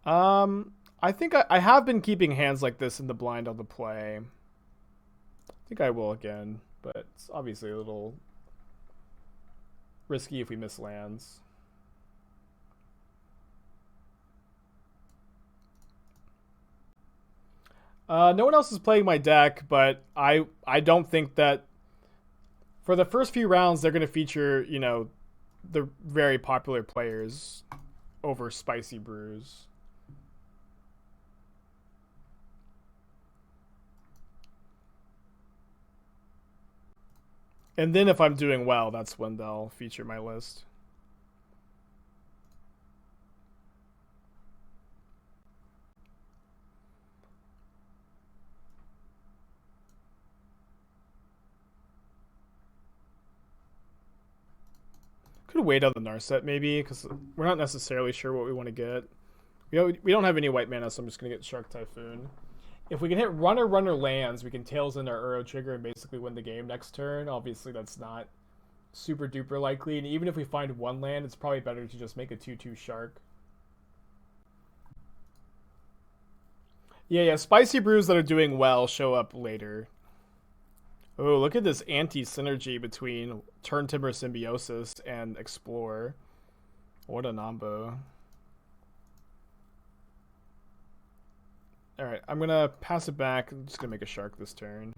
I think I have been keeping hands like this in the blind on the play. I think I will again, but it's obviously a little risky if we miss lands. No one else is playing my deck, but I don't think that for the first few rounds they're going to feature, the very popular players over spicy brews. And then if I'm doing well, that's when they'll feature my list. Could wait on the Narset maybe, because we're not necessarily sure what we want to get. We don't have any white mana, so I'm just going to get Shark Typhoon. If we can hit runner lands, we can tails in our Uro trigger and basically win the game next turn. Obviously, that's not super duper likely, and even if we find one land, it's probably better to just make a 2/2 shark. Yeah, spicy brews that are doing well show up later. Oh, look at this anti-synergy between Turn Timber Symbiosis and Explore. What a nombo. Alright, I'm gonna pass it back. I'm just gonna make a shark this turn.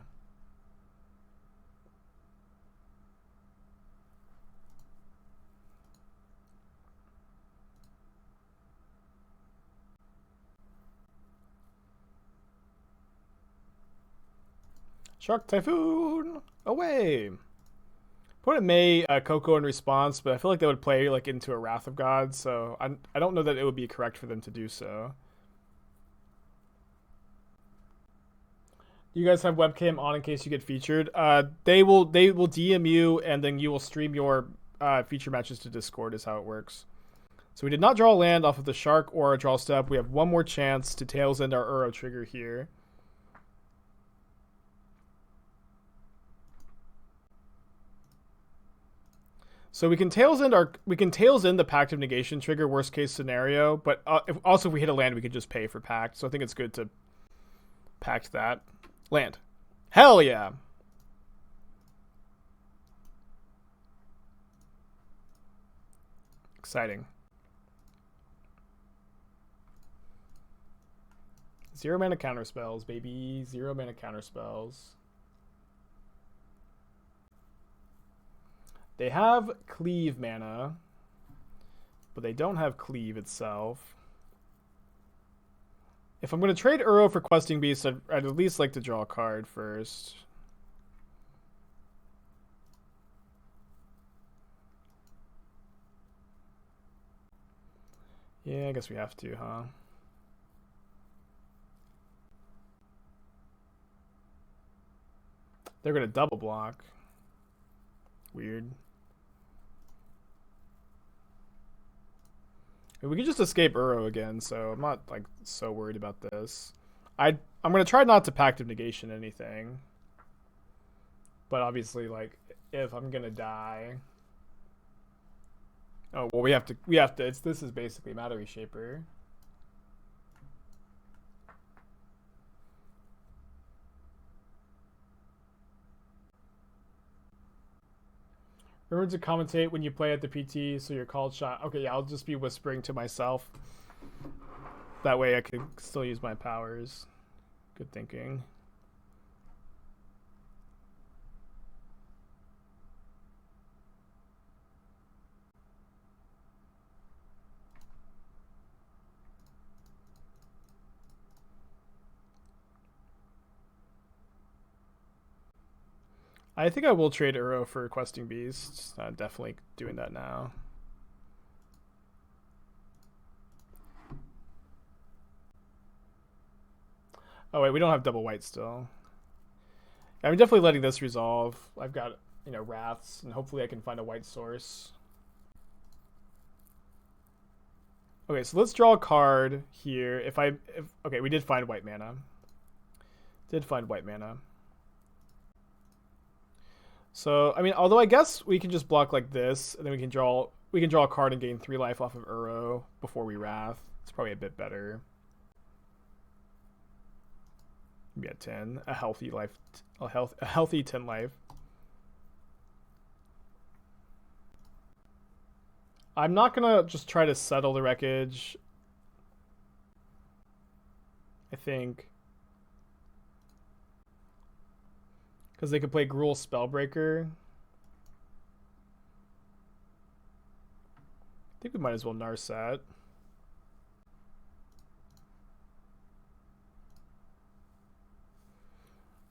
Shark Typhoon! Away! Opponent may Coco in response, but I feel like they would play like into a Wrath of God, so I don't know that it would be correct for them to do so. You guys have webcam on in case you get featured. They will DM you, and then you will stream your feature matches to Discord. Is how it works. So we did not draw a land off of the shark or a draw step. We have one more chance to tails end our Uro trigger here. So we can tails end the Pact of Negation trigger, worst case scenario. But if we hit a land, we could just pay for Pact. So I think it's good to Pact that land. Hell yeah! Exciting. 0 mana counter spells, baby. 0 mana counter spells. They have Cleave mana, but they don't have Cleave itself. If I'm going to trade Uro for Questing Beast, I'd at least like to draw a card first. Yeah, I guess we have to, huh? They're going to double block. Weird. We could just escape Uro again, so I'm not like so worried about this. I'm gonna try not to Pact of Negation anything, but obviously, like, if I'm gonna die, oh well, we have to. This is basically Matter Reshaper. Remember to commentate when you play at the PT, so you're called shot. Okay, yeah, I'll just be whispering to myself. That way I can still use my powers. Good thinking. I think I will trade Uro for Questing Beast. Definitely doing that now. Oh wait, we don't have double white still. I'm definitely letting this resolve. I've got, Wraths, and hopefully I can find a white source. Okay, so let's draw a card here. Okay, we did find white mana. So, I mean, although I guess we can just block like this, and then we can draw a card and gain 3 life off of Uro before we Wrath. It's probably a bit better. Maybe a 10. A healthy life. A healthy 10 life. I'm not gonna just try to settle the wreckage. I think. Because they could play Gruul Spellbreaker. I think we might as well Narset.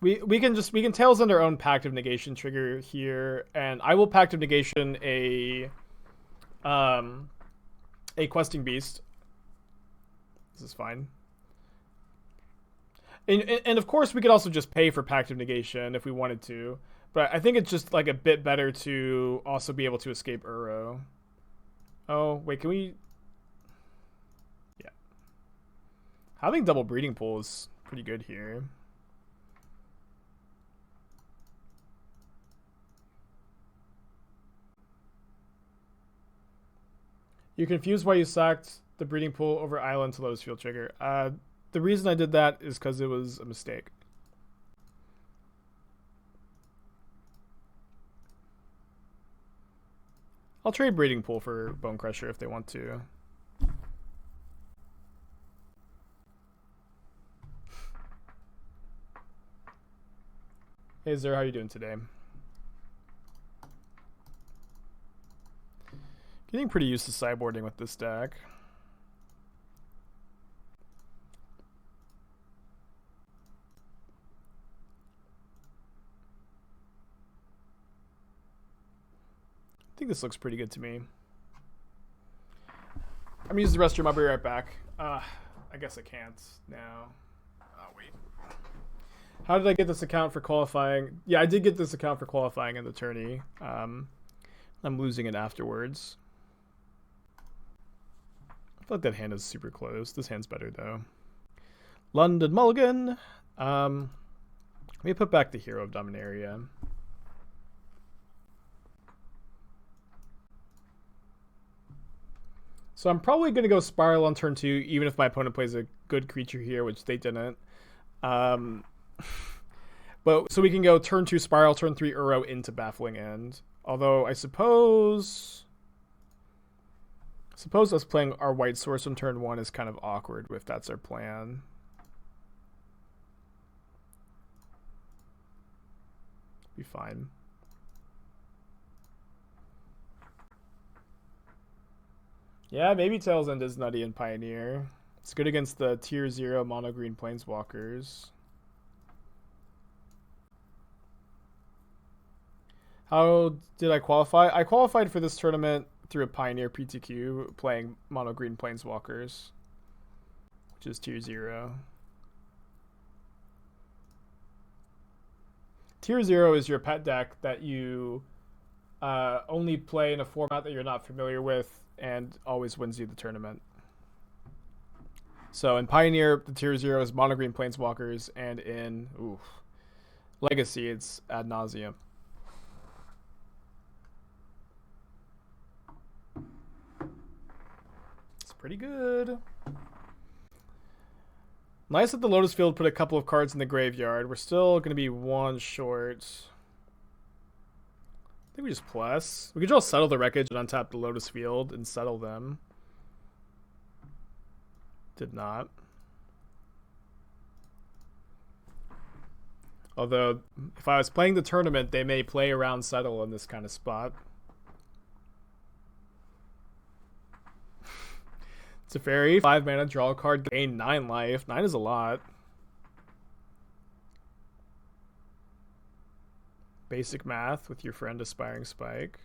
We can Tails End our own Pact of Negation trigger here, and I will Pact of Negation a questing beast. This is fine. And of course we could also just pay for Pact of Negation if we wanted to, but I think it's just like a bit better to also be able to escape Uro. Oh wait, can we? Yeah, having double breeding pool is pretty good here. You're confused why you sacked the breeding pool over Island to Lotus Field trigger. The reason I did that is because it was a mistake. I'll trade breeding pool for Bone Crusher if they want to. Hey Zer, how you doing today? Getting pretty used to sideboarding with this deck. I think this looks pretty good to me. I'm gonna use the restroom. I'll be right back. I guess I can't now. Oh, wait. How did I get this account for qualifying? Yeah, I did get this account for qualifying in the tourney. I'm losing it afterwards. I feel like that hand is super close. This hand's better, though. London Mulligan. Let me put back the Hero of Dominaria. So I'm probably going to go Spiral on turn 2, even if my opponent plays a good creature here, which they didn't. But so we can go turn 2 Spiral, turn 3 Uro into Baffling End. Although I suppose us playing our white source on turn 1 is kind of awkward if that's our plan. Be fine. Yeah, maybe Tails End is nutty in Pioneer. It's good against the tier 0 mono green planeswalkers. How did I qualify? I qualified for this tournament through a Pioneer PTQ playing mono green planeswalkers, which is tier 0. Tier 0 is your pet deck that you only play in a format that you're not familiar with and always wins you the tournament. So in Pioneer, the tier 0 is mono green planeswalkers, and in Legacy, it's Ad Nauseam. It's pretty good. Nice that the Lotus Field put a couple of cards in the graveyard. We're still going to be one short. I think we just plus. We could just Settle the Wreckage and untap the Lotus Field and settle them. Did not. Although, if I was playing the tournament, they may play around Settle in this kind of spot. Teferi, 5 mana, draw a card, gain 9 life. 9 is a lot. Basic math with your friend Aspiring Spike.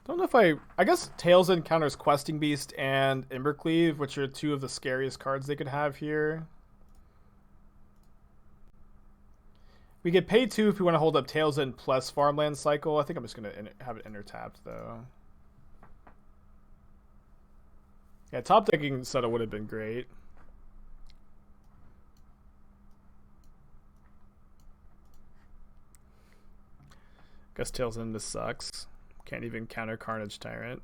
Don't know if I guess Tails End counters Questing Beast and Embercleave, which are 2 of the scariest cards they could have here. We get pay 2 if we want to hold up Tails End plus Farmland Cycle. I think I'm just going to have it enter tapped, though. Yeah, top decking Settle would have been great. Guess Tails End, this sucks. Can't even counter Carnage Tyrant.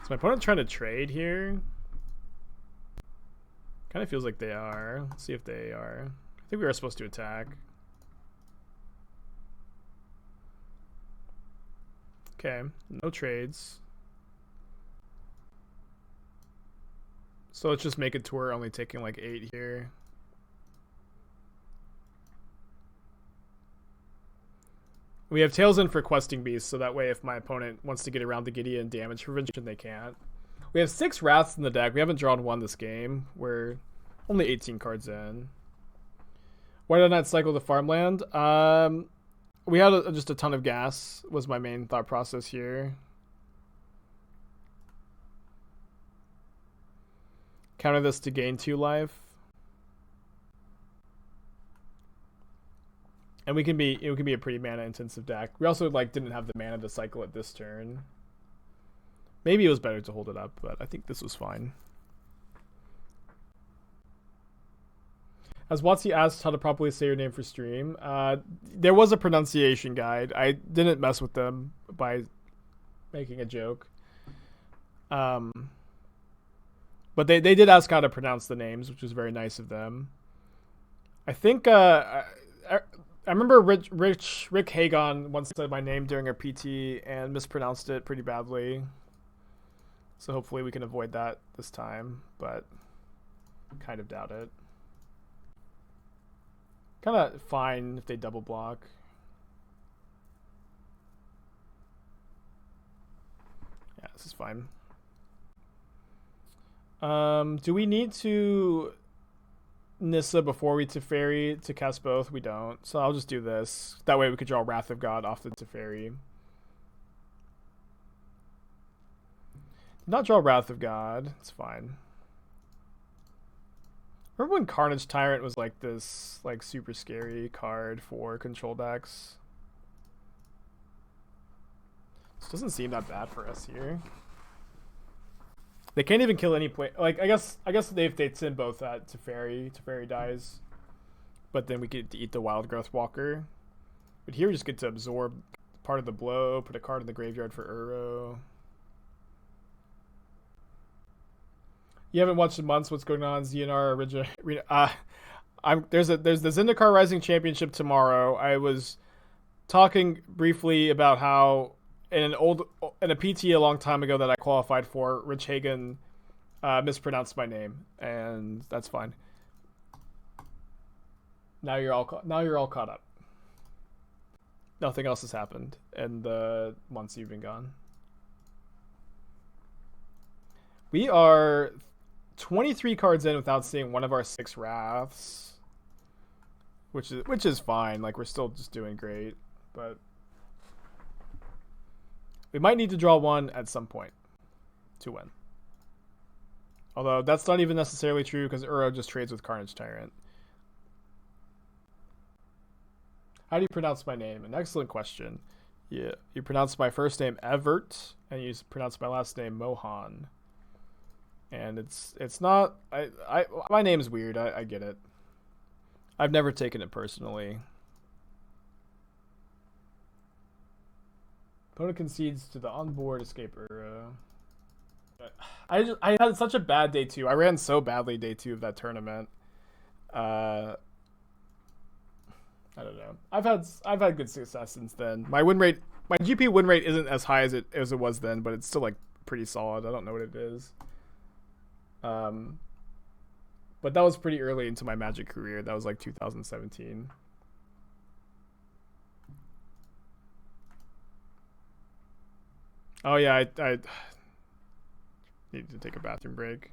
Is my opponent trying to trade here? Kind of feels like they are. Let's see if they are. I think we were supposed to attack. Okay, no trades. So let's just make it to where we're only taking like 8 here. We have Tails in for Questing Beast, so that way if my opponent wants to get around the Gideon damage prevention, they can't. We have 6 Wraths in the deck. We haven't drawn one this game. We're only 18 cards in. Why did I not cycle the farmland? We had just a ton of gas was my main thought process here. Counter this to gain 2 life. And it can be a pretty mana intensive deck. We also didn't have the mana to cycle it this turn. Maybe it was better to hold it up, but I think this was fine. As Watsy asked how to properly say your name for stream, there was a pronunciation guide. I didn't mess with them by making a joke. But they did ask how to pronounce the names, which was very nice of them. I think I remember Rick Hagon once said my name during a PT and mispronounced it pretty badly. So hopefully we can avoid that this time, but kind of doubt it. Kind of fine if they double block. Yeah, this is fine. Do we need to Nissa before we Teferi to cast both? We don't. So I'll just do this. That way we could draw Wrath of God off the Teferi. Did not draw Wrath of God. It's fine. Remember when Carnage Tyrant was like this super scary card for control decks? This doesn't seem that bad for us here. They can't even kill any play. I guess if they send both at Teferi dies. But then we get to eat the Wild Growth Walker. But here we just get to absorb part of the blow, put a card in the graveyard for Uro. You haven't watched in months. What's going on? ZNR original. There's the Zendikar Rising Championship tomorrow. I was talking briefly about how in a PT a long time ago that I qualified for, Rich Hagen mispronounced my name, and that's fine. Now you're all caught up. Nothing else has happened in the months you've been gone. We are 23 cards in without seeing one of our 6 Wraths, which is fine. We're still just doing great, but we might need to draw one at some point to win. Although that's not even necessarily true because Uro just trades with Carnage Tyrant. How do you pronounce my name? An excellent question. Yeah, you pronounce my first name Evert, and you pronounce my last name Mohan. And it's not my name's weird. I get it. I've never taken it personally. Opponent concedes to the onboard escape Uro. I had such a bad day 2. I ran so badly day 2 of that tournament. I don't know. I've had good success since then. My GP win rate isn't as high as it was then, but it's still pretty solid. I don't know what it is. But that was pretty early into my Magic career. That was 2017. Oh yeah, I needed to take a bathroom break.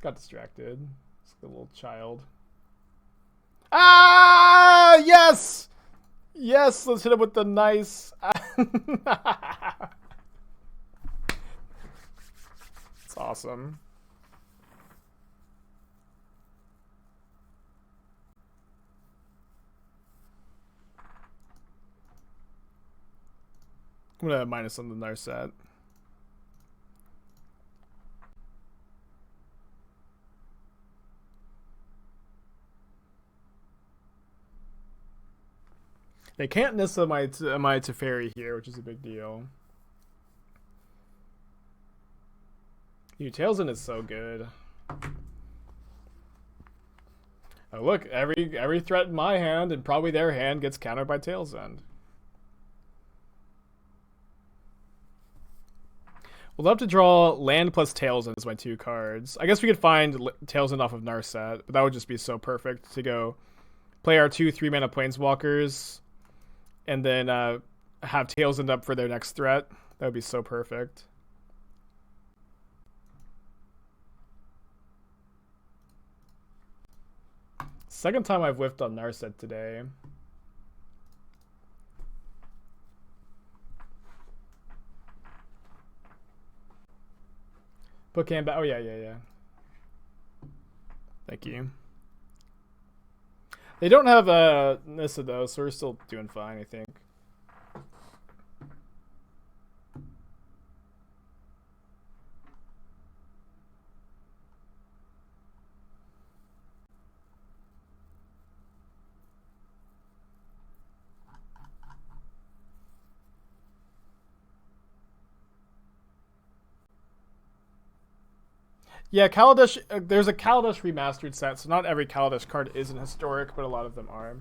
Got distracted. It's like a little child. Ah, yes! Yes, let's hit him with the nice. It's awesome. I'm gonna minus on the Narset. They can't Nissa my Teferi here, which is a big deal. Tailsend is so good. Oh, look, every threat in my hand and probably their hand gets countered by Tailsend. We'll love to draw land plus Tailsend as my 2 cards. I guess we could find Tailsend off of Narset, but that would just be so perfect to go play our 2 3-mana Planeswalkers and then have Tailsend up for their next threat. That would be so perfect. Second time I've whiffed on Narset today. Put Cam back. Oh, yeah. Thank you. They don't have Nissa, though, so we're still doing fine, I think. Yeah, Kaladesh, there's a Kaladesh remastered set, so not every Kaladesh card is an historic, but a lot of them are.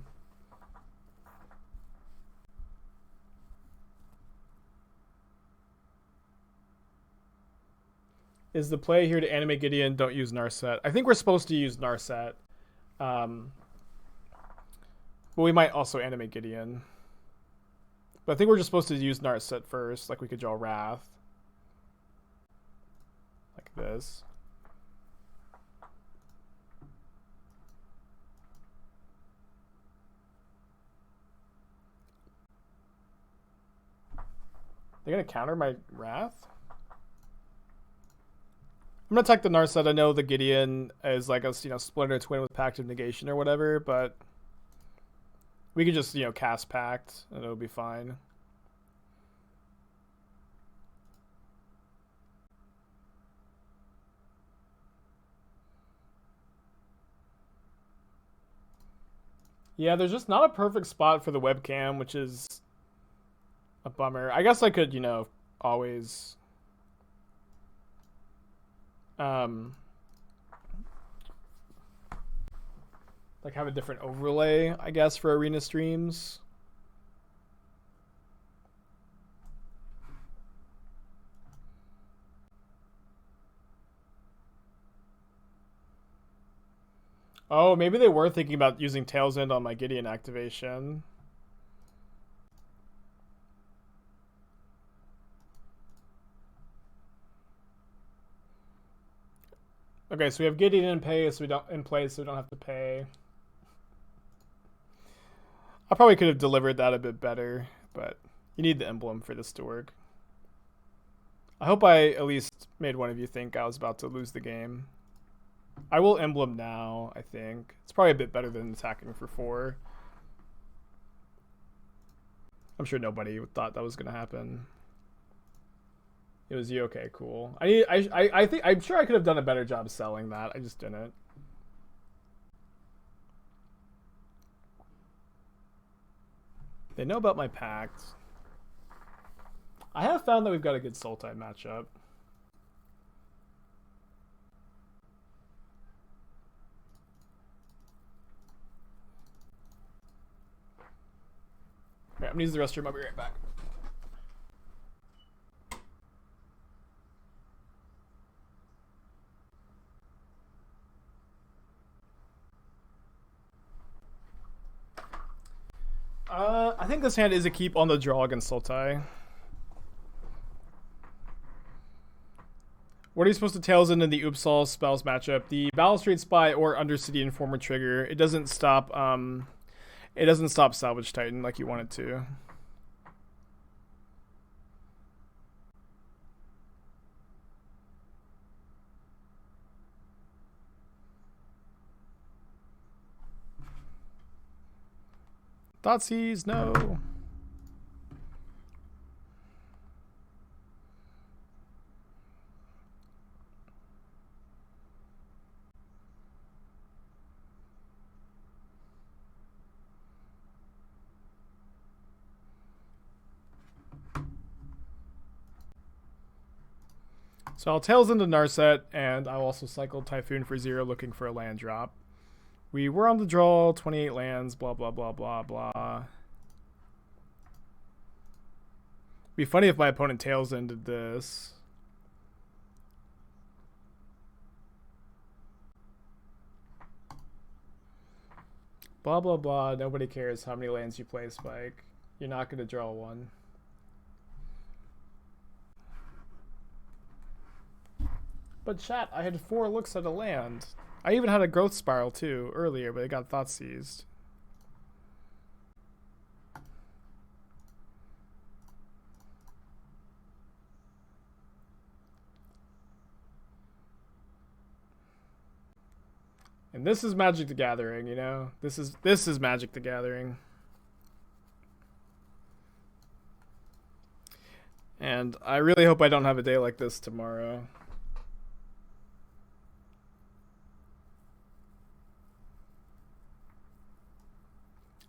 Is the play here to animate Gideon? Don't use Narset. I think we're supposed to use Narset. But we might also animate Gideon. But I think we're just supposed to use Narset first, like we could draw Wrath. Like this. They're going to counter my Wrath? I'm going to attack the Narset. I know the Gideon is like a, Splinter Twin with Pact of Negation or whatever, but we could just, cast Pact and it'll be fine. Yeah, there's just not a perfect spot for the webcam, which is a bummer. I guess I could, always like have a different overlay, I guess, for arena streams. Oh, maybe they were thinking about using Tailsend on my Gideon activation. Okay, so we have Gideon in play, so we don't have to pay. I probably could have delivered that a bit better, but you need the emblem for this to work. I hope I at least made one of you think I was about to lose the game. I will emblem now, I think. It's probably a bit better than attacking for 4. I'm sure nobody thought that was going to happen. It was you? Okay, cool. I think I'm sure I could have done a better job selling that. I just didn't. They know about my Pact. I have found that we've got a good Sultai matchup. Alright, I'm gonna use the restroom. I'll be right back. I think this hand is a keep on the draw against Sultai. What are you supposed to Tailsend in the Oopsal spells matchup? The Balustrade Spy or Undercity Informer trigger. It doesn't stop Salvage Titan like you want it to. Thoughtseize, no. So I'll Tails into Narset, and I'll also cycle Typhoon for 0, looking for a land drop. We were on the draw, 28 lands, blah, blah, blah, blah, blah. Be funny if my opponent Tails into this. Blah, blah, blah. Nobody cares how many lands you play, Spike. You're not going to draw one. But chat, I had 4 looks at a land. I even had a growth spiral too earlier, but it got thought seized. And this is Magic the Gathering, you know? This is Magic the Gathering. And I really hope I don't have a day like this tomorrow.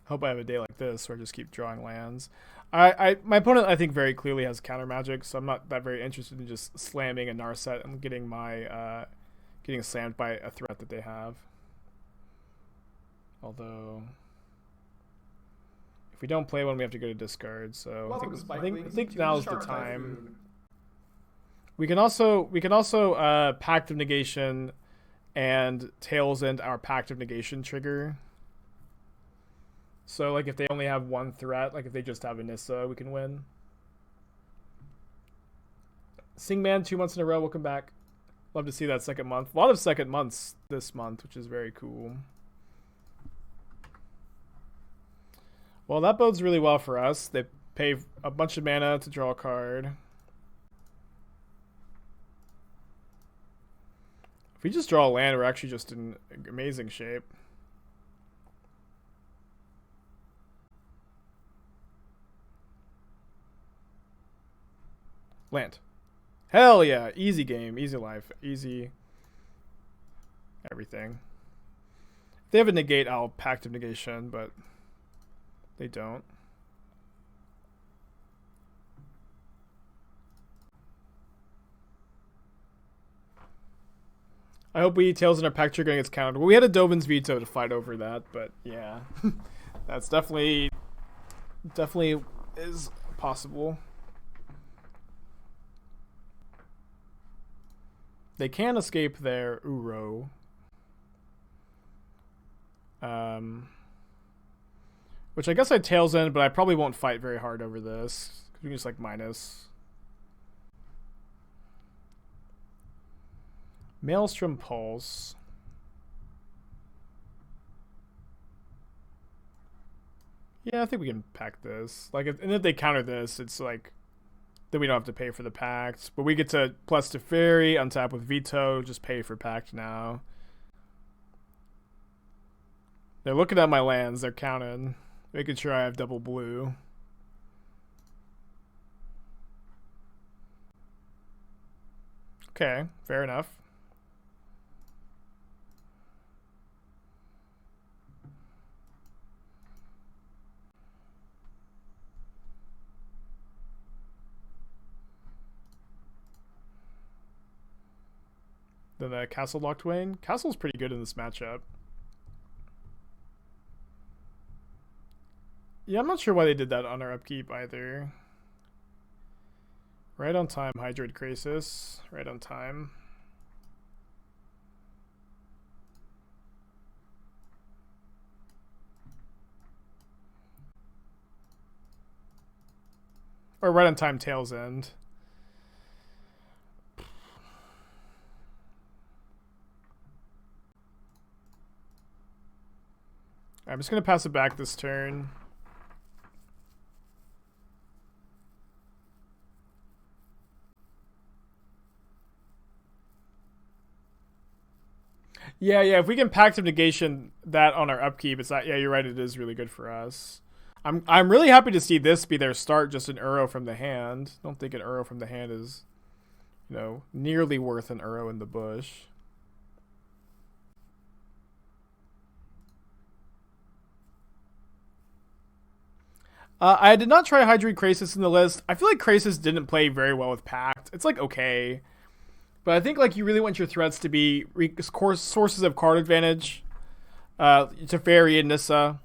Hope I have a day like this where I just keep drawing lands. My opponent, I think, very clearly has counter magic, so I'm not that very interested in just slamming a Narset and getting my getting slammed by a threat that they have. Although, if we don't play one, we have to go to discard. So I think now's the time. We can also Pact of Negation and Tails End our Pact of Negation trigger. So like if they only have one threat, like if they just have a Nissa, we can win. Singman 2 months in a row. Welcome back. Love to see that second month. A lot of second months this month, which is very cool. Well, that bodes really well for us. They pay a bunch of mana to draw a card. If we just draw a land, we're actually just in amazing shape. Land. Hell yeah. Easy game. Easy life. Easy everything. If they have a negate, I'll Pact of Negation, but they don't. I hope we Tails in our Pact trigger gets countered. Well, we had a Dovin's Veto to fight over that, but yeah. That's definitely is possible. They can escape their Uro. Which I guess I Tails End, but I probably won't fight very hard over this. We can just like minus. Maelstrom Pulse. Yeah, I think we can pack this. Like, and if they counter this, it's like then we don't have to pay for the Pact. But we get to plus Teferi, untap with Veto, just pay for Pact now. They're looking at my lands, they're counting. Making sure I have double blue. Okay, fair enough. Then the Castle locked Wayne. Castle's pretty good in this matchup. Yeah, I'm not sure why they did that on our upkeep either. Right on time, Hydrate Crisis. Right on time. Or right on time, Tails End. I'm just going to pass it back this turn. Yeah, if we can Pact of Negation that on our upkeep, it's not. Yeah, you're right. It is really good for us. I'm really happy to see this be their start. Just an Uro from the hand. I don't think an Uro from the hand is, nearly worth an Uro in the bush. I did not try Hydrate Crisis in the list. I feel like Crisis didn't play very well with Pact. It's like okay. But I think like you really want your threats to be sources of card advantage. Teferi and Nissa,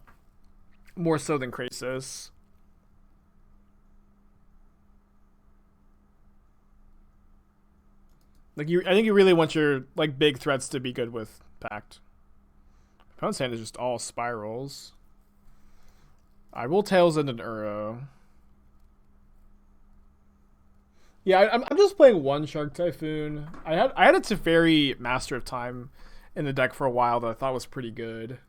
more so than Krasis. Like I think you really want your like big threats to be good with Pact. Opponent's hand is just all spirals. I will Tails End an Uro. Yeah, I'm just playing one Shark Typhoon. I had a Teferi Master of Time in the deck for a while that I thought was pretty good,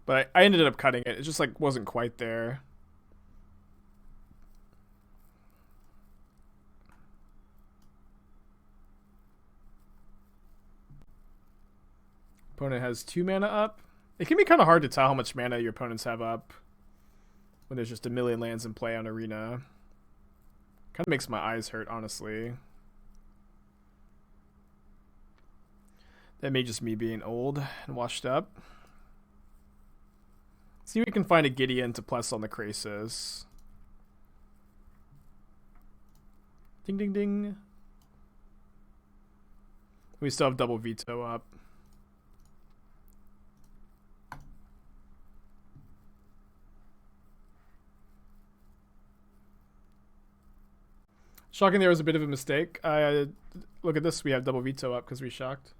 but I ended up cutting it. It just like wasn't quite there. Opponent has 2 mana up. It can be kind of hard to tell how much mana your opponents have up when there's just a million lands in play on Arena. Kind of makes my eyes hurt, honestly. That may just me being old and washed up. See if we can find a Gideon to plus on the Krasis. Ding, ding, ding. We still have double Veto up. Shocking there was a bit of a mistake. Look at this, we have double Veto up because we shocked.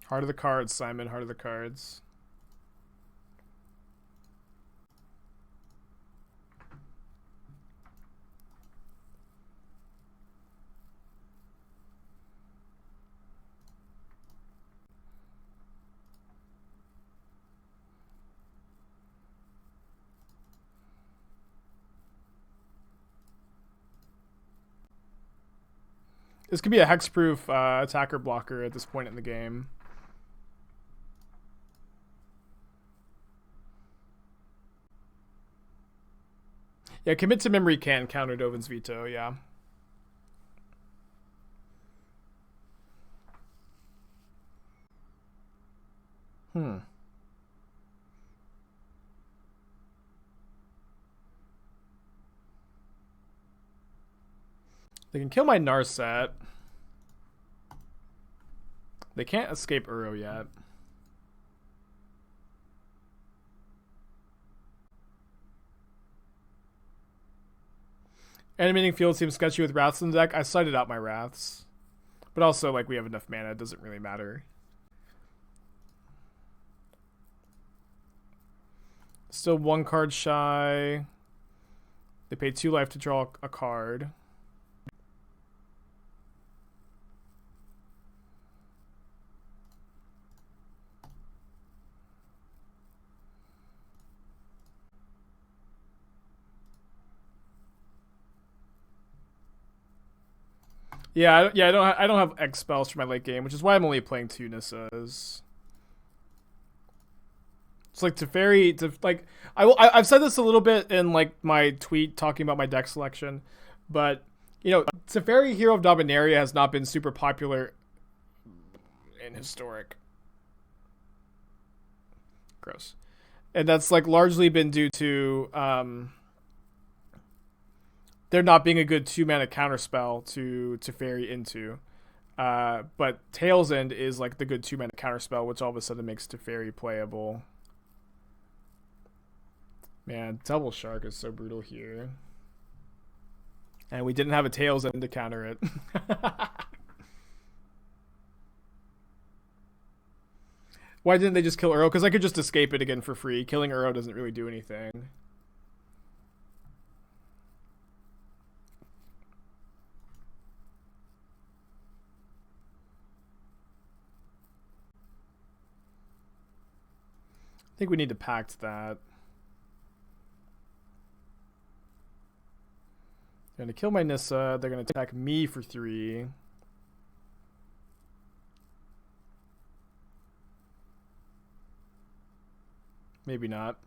Heart of the cards, Simon, heart of the cards. This could be a hexproof attacker blocker at this point in the game. Yeah, commit to memory can counter Dovin's Veto, yeah. They can kill my Narset. They can't escape Uro yet. Animating Field seems sketchy with Wraths in the deck. I cited out my Wraths. But also, like, we have enough mana. It doesn't really matter. Still 1 card shy. They pay 2 life to draw a card. Yeah, I don't have X spells for my late game, which is why I'm only playing 2 Nissas. It's like Teferi, like I've said this a little bit in like my tweet talking about my deck selection, but you know, Teferi Hero of Dominaria has not been super popular in Historic. Gross. And that's like largely been due to there not being a good 2-mana counterspell to Teferi into. But Tails End is like the good 2-mana counterspell, which all of a sudden makes Teferi playable. Man, double Shark is so brutal here. And we didn't have a Tails End to counter it. Why didn't they just kill Uro? Because I could just escape it again for free. Killing Uro doesn't really do anything. I think we need to pact that. They're going to kill my Nissa. They're going to attack me for 3. Maybe not.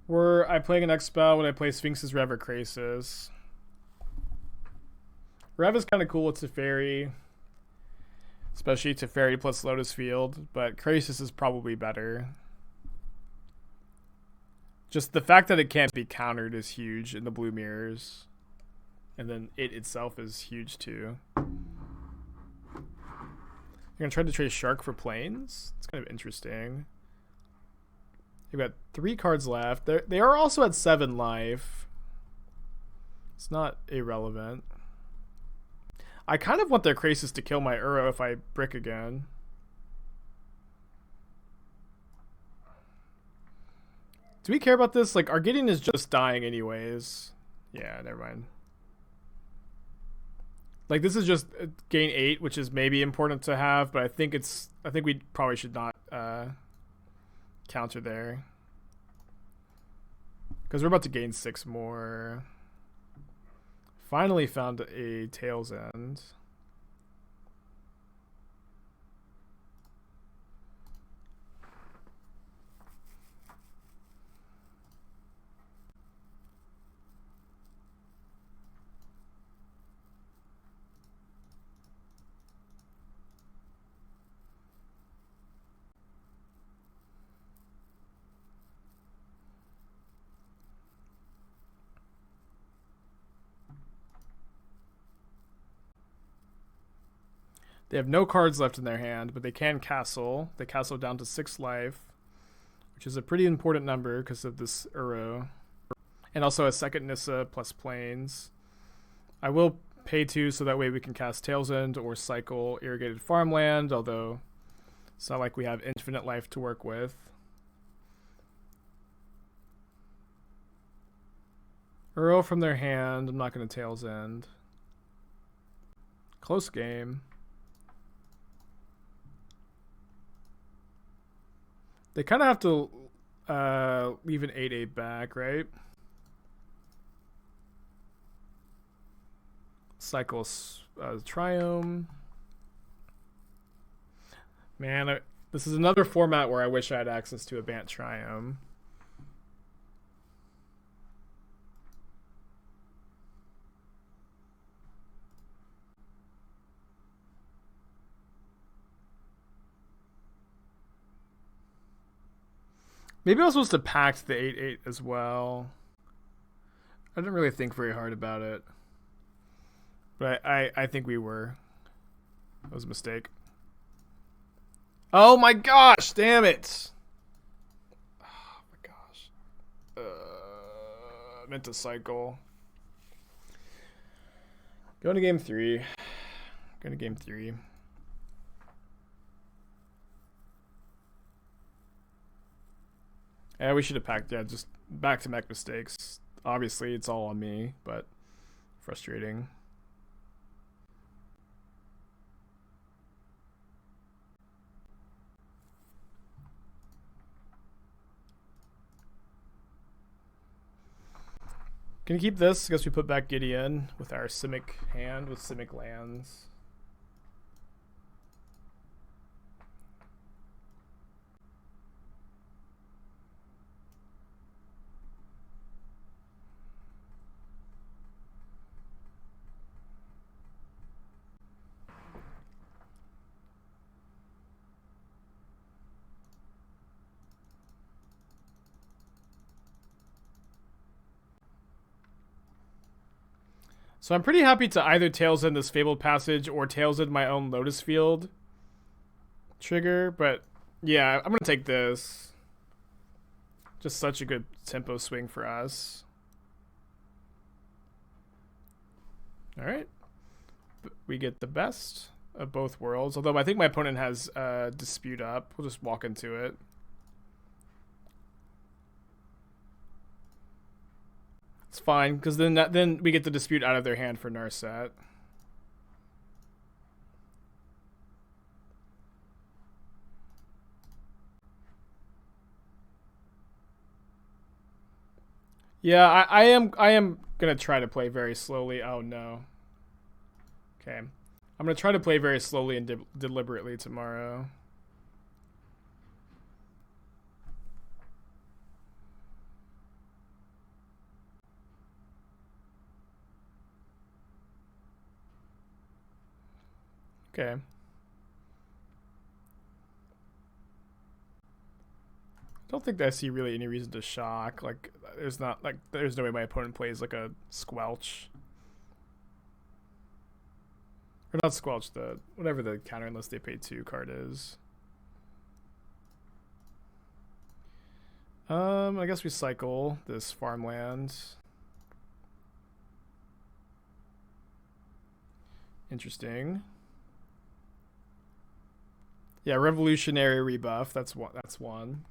Were I playing an X spell when I play Sphinx's Rev or Krasis? Rev is kind of cool with Teferi, especially Teferi plus Lotus Field, but Krasis is probably better. Just the fact that it can't be countered is huge in the blue mirrors. And then it itself is huge too. You're going to try to trade Shark for Plains? It's kind of interesting. You've got 3 cards left. They are also at 7 life. It's not irrelevant. I kind of want their Krasis to kill my Uro if I brick again. Do we care about this? Like, our Gideon is just dying anyways. Yeah, never mind. Like, this is just gain 8, which is maybe important to have, but I think we probably should not counter there. Because we're about to gain 6 more. Finally found a Tail's End. They have no cards left in their hand, but they can castle. They castle down to 6 life, which is a pretty important number because of this Uro. And also a second Nissa plus Plains. I will pay 2 so that way we can cast Tail's End or cycle Irrigated Farmland, although it's not like we have infinite life to work with. Uro from their hand. I'm not going to Tail's End. Close game. They kind of have to leave an 8/8 back, right? Cycle Triome. Man, this is another format where I wish I had access to a Bant Triome. Maybe I was supposed to pact the 8/8 as well. I didn't really think very hard about it. But I think we were. That was a mistake. Oh my gosh, damn it. Oh my gosh. I meant to cycle. Going to game 3. Going to game 3. Yeah, we should have packed. Yeah, just back-to-back mistakes. Obviously, it's all on me, but frustrating. Can you keep this? I guess we put back Gideon with our Simic hand with Simic lands. So I'm pretty happy to either Tail's End this Fabled Passage or Tail's End my own Lotus Field trigger, but yeah, I'm going to take this. Just such a good tempo swing for us. Alright. We get the best of both worlds, although I think my opponent has Dispute up. We'll just walk into it. It's fine, because then we get the Dispute out of their hand for Narset. Yeah, I am gonna try to play very slowly. Oh no. Okay, I'm gonna try to play very slowly and deliberately tomorrow. Okay. I don't think that I see really any reason to shock. Like, there's no way my opponent plays like a Squelch. Or not Squelch, whatever the counter unless they pay 2 card is. I guess we cycle this farmland. Interesting. Yeah, revolutionary rebuff. That's one.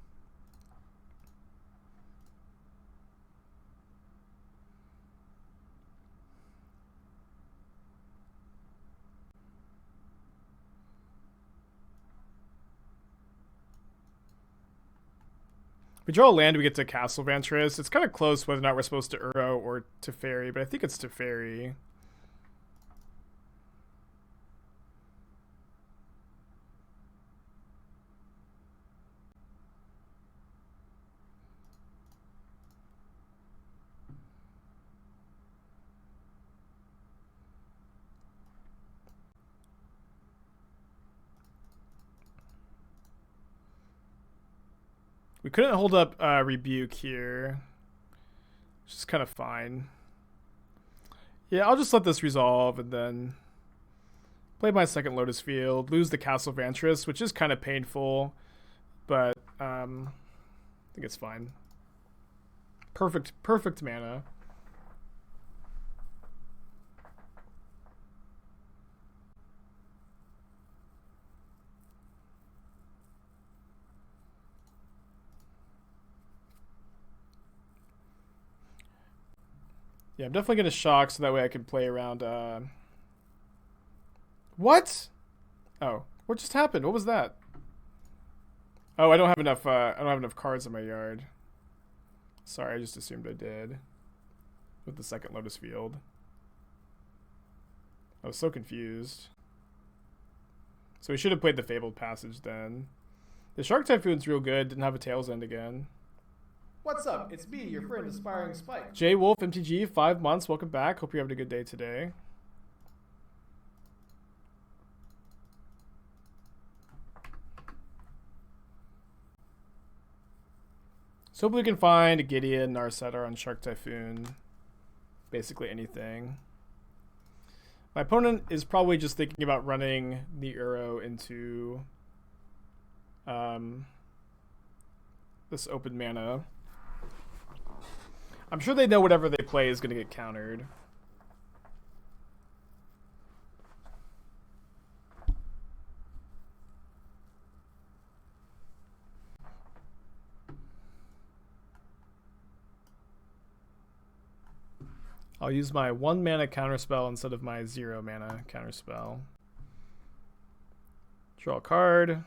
We draw a land, we get to Castle Vantress. It's kind of close whether or not we're supposed to Uro or Teferi, but I think it's Teferi. We couldn't hold up Rebuke here, which is kind of fine. Yeah, I'll just let this resolve and then play my second Lotus Field, lose the Castle Vantress, which is kind of painful, but I think it's fine. Perfect mana. Yeah, I'm definitely going to shock so that way I can play around. What? Oh, what just happened? What was that? Oh, I don't have enough. I don't have enough cards in my yard. Sorry, I just assumed I did. With the second Lotus Field. I was so confused. So we should have played the Fabled Passage then. The Shark Typhoon's real good. Didn't have a Tail's End again. What's up? It's me, your friend Aspiring Spike. J Wolf MTG, 5 months. Welcome back. Hope you're having a good day today. So hopefully we can find a Gideon, Narset, or on Shark Typhoon. Basically anything. My opponent is probably just thinking about running the Uro into this open mana. I'm sure they know whatever they play is going to get countered. I'll use my 1 mana counterspell instead of my 0 mana counterspell. Draw a card.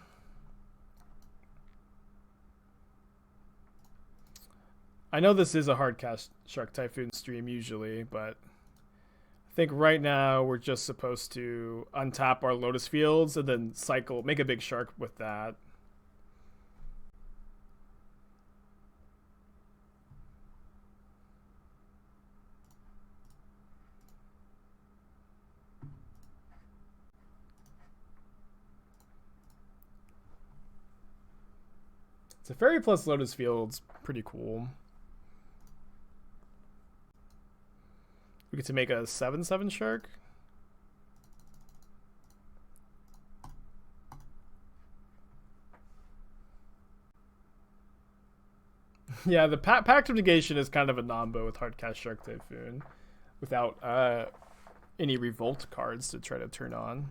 I know this is a hard cast Shark Typhoon stream usually, but I think right now we're just supposed to untap our Lotus Fields and then cycle, make a big shark with that. Teferi plus Lotus Field's pretty cool. We get to make a 7/7 shark. Yeah, the Pact of Negation is kind of a nombo with hardcast Shark Typhoon without any Revolt cards to try to turn on.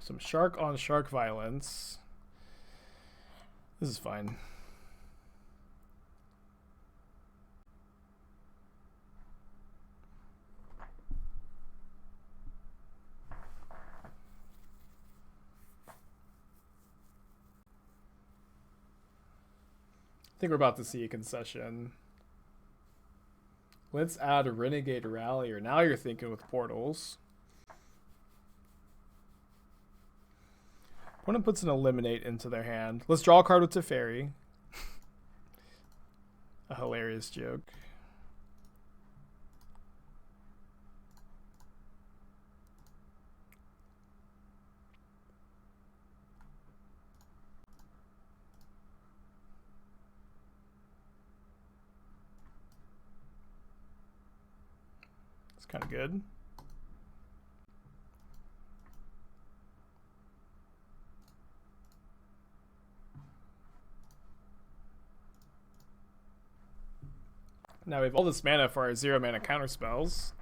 Some shark on shark violence. This is fine. I think we're about to see a concession. Let's add a Renegade Rallier. Now you're thinking with portals. Opponent puts an Eliminate into their hand. Let's draw a card with Teferi. A hilarious joke. It's kind of good. Now we have all this mana for our 0 mana counter spells.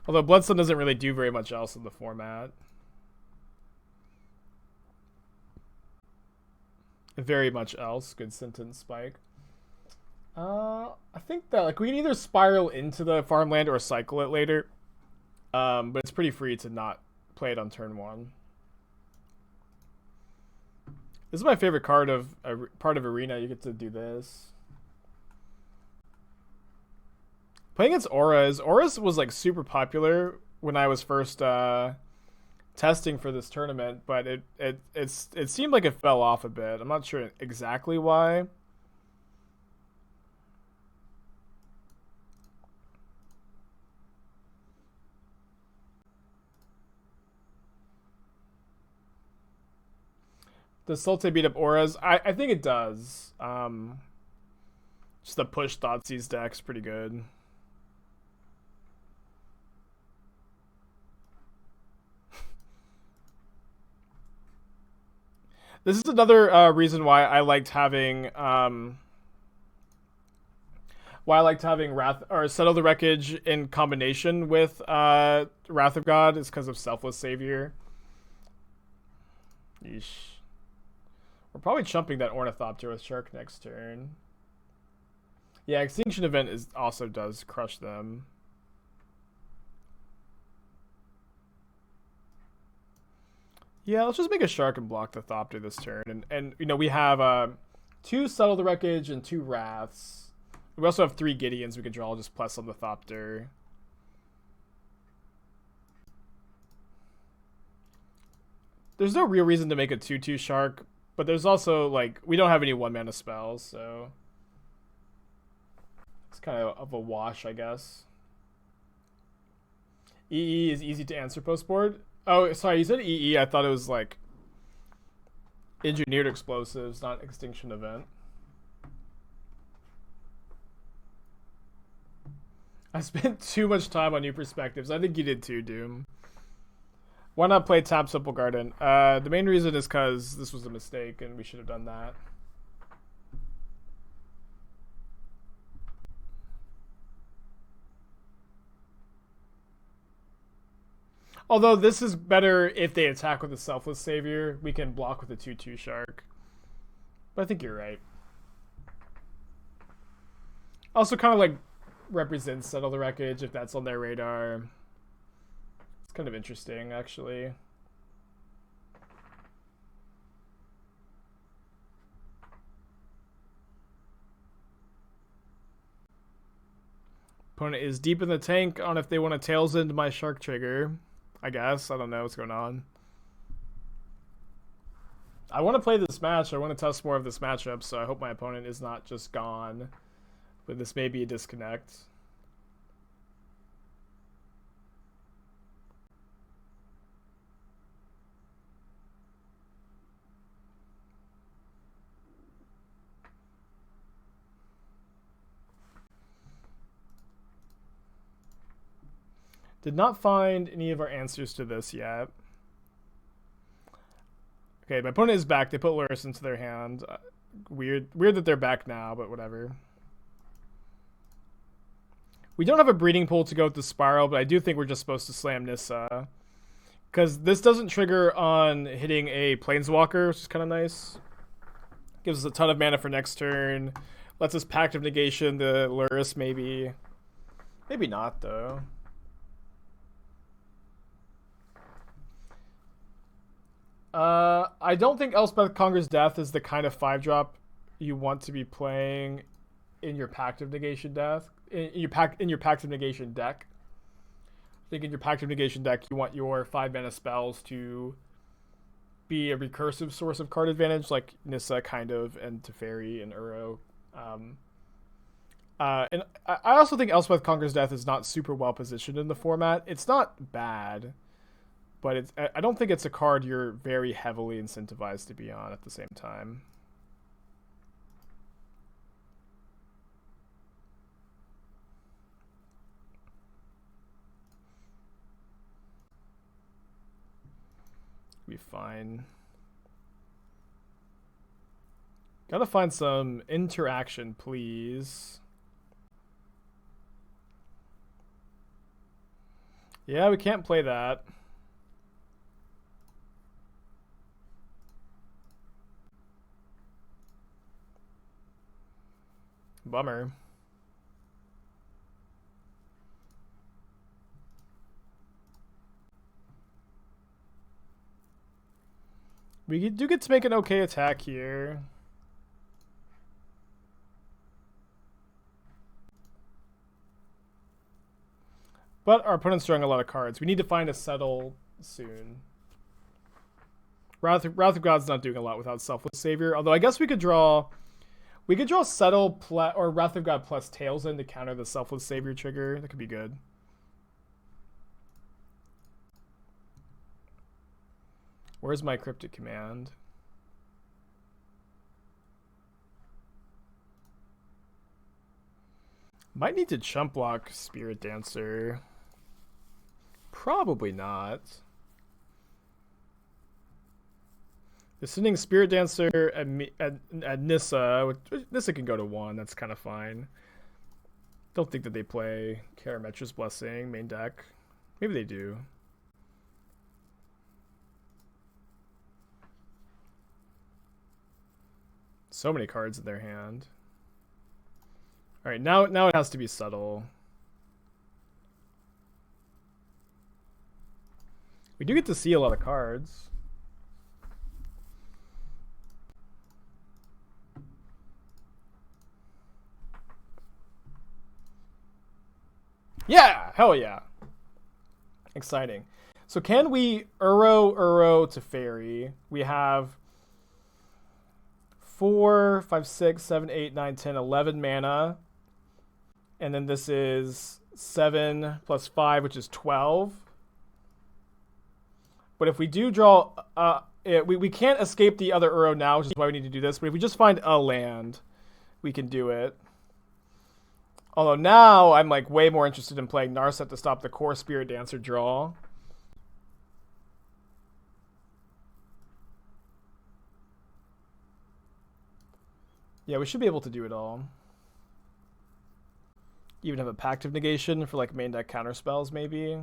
Although Bloodstone doesn't really do very much else in the format. Very much else. Good sentence, Spike. I think that like we can either spiral into the farmland or cycle it later. But it's pretty free to not play it on turn 1. This is my favorite card of part of Arena. You get to do this. Playing against Auras. Auras was like super popular when I was first testing for this tournament, but it seemed like it fell off a bit. I'm not sure exactly why. Does Sultai beat up Auras? I think it does. Just the push Thoughtseize deck's pretty good. This is another reason why I liked having Wrath or Settle the Wreckage in combination with Wrath of God is because of Selfless Savior. Yeesh. We're probably chumping that Ornithopter with Shark next turn. Yeah, Extinction Event also does crush them. Yeah, let's just make a Shark and block the Thopter this turn. And you know, we have 2 Settle the Wreckage and 2 Wraths. We also have 3 Gideons we can draw just plus on the Thopter. There's no real reason to make a 2/2 Shark, but there's also, like, we don't have any 1-mana spells, so it's kind of a wash, I guess. EE is easy to answer post-board. Oh, sorry, you said EE. I thought it was, like, Engineered Explosives, not Extinction Event. I spent too much time on New Perspectives. I think you did too, Doom. Why not play Tap Simple Garden? The main reason is because this was a mistake and we should have done that. Although this is better if they attack with a Selfless Savior. We can block with a 2/2 Shark. But I think you're right. Also kind of like represents Settle the Wreckage if that's on their radar. It's kind of interesting, actually. Opponent is deep in the tank on if they want to Tails into my Shark trigger. I guess. I don't know what's going on. I want to play this match. I want to test more of this matchup, so I hope my opponent is not just gone. But this may be a disconnect. Did not find any of our answers to this yet. Okay, my opponent is back. They put Lurrus into their hand. Weird that they're back now, but whatever. We don't have a breeding pool to go with the Spiral, but I do think we're just supposed to slam Nissa. Because this doesn't trigger on hitting a Planeswalker, which is kind of nice. Gives us a ton of mana for next turn. Lets us Pact of Negation the Lurrus, maybe. Maybe not, though. I don't think Elspeth Conquers Death is the kind of 5-drop you want to be playing in your Pact of Negation deck. In your Pact of Negation deck. I think in your Pact of Negation deck, you want your 5-mana spells to be a recursive source of card advantage, like Nissa kind of, and Teferi and Uro. And I also think Elspeth Conquers Death is not super well positioned in the format. It's not bad, but I don't think it's a card you're very heavily incentivized to be on at the same time. Be fine. Gotta find some interaction, please. Yeah, we can't play that. Bummer. We do get to make an okay attack here. But our opponent's drawing a lot of cards. We need to find a settle soon. Wrath of God's not doing a lot without Selfless Savior. Although I guess we could draw settle or Wrath of God plus Tails in to counter the Selfless Savior trigger. That could be good. Where's my Cryptic Command? Might need to chump block Spirit Dancer. Probably not. Sending Spirit Dancer at Nissa. Nissa can go to 1. That's kind of fine. Don't think that they play Karametra's Blessing main deck. Maybe they do. So many cards in their hand. All right, now it has to be subtle. We do get to see a lot of cards. Yeah, hell yeah. Exciting. So can we Uro Teferi? We have 4, 5, 6, 7, 8, 9, 10, 11 mana. And then this is 7 plus 5, which is 12. But if we do draw... we can't escape the other Uro now, which is why we need to do this. But if we just find a land, we can do it. Although now I'm like way more interested in playing Narset to stop the core Spirit Dancer draw. Yeah, we should be able to do it all. Even have a Pact of Negation for like main deck counter spells, maybe.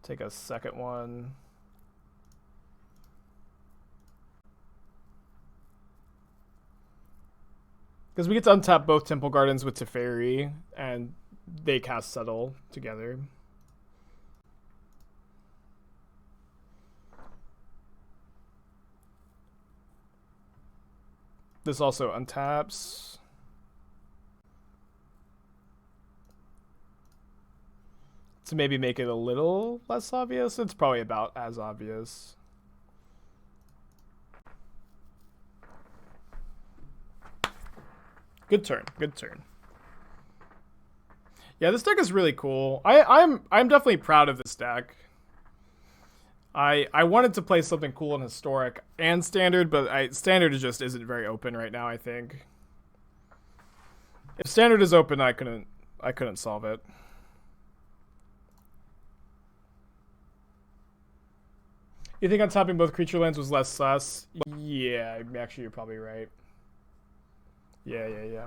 Take a second one. Because we get to untap both Temple Gardens with Teferi, and they cast Settle together. This also untaps. To maybe make it a little less obvious. It's probably about as obvious. Good turn. Good turn. Yeah, this deck is really cool. I'm definitely proud of this deck. I wanted to play something cool in Historic and Standard, but Standard just isn't very open right now, I think. If Standard is open, I couldn't solve it. You think untapping both creature lands was less sus? Yeah, actually you're probably right. Yeah.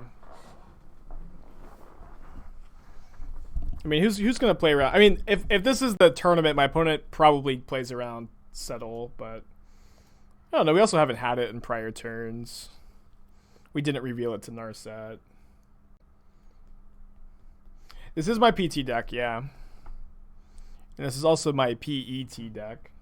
I mean, who's gonna play around? I mean, if this is the tournament, my opponent probably plays around Settle, but I don't know. We also haven't had it in prior turns. We didn't reveal it to Narset. This is my PT deck, yeah. And this is also my PET deck.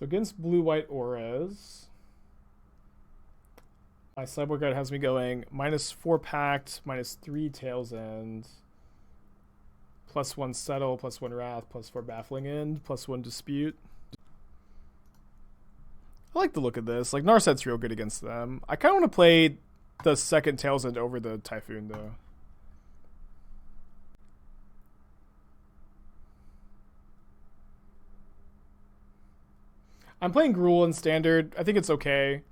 So against blue-white auras, my sideboard guide has me going -4 Pact, -3 Tails End, +1 Settle, +1 Wrath, +4 Baffling End, +1 Dispute. I like the look of this. Like, Narset's real good against them. I kind of want to play the second Tails End over the Typhoon, though. I'm playing Gruul in Standard. I think it's okay.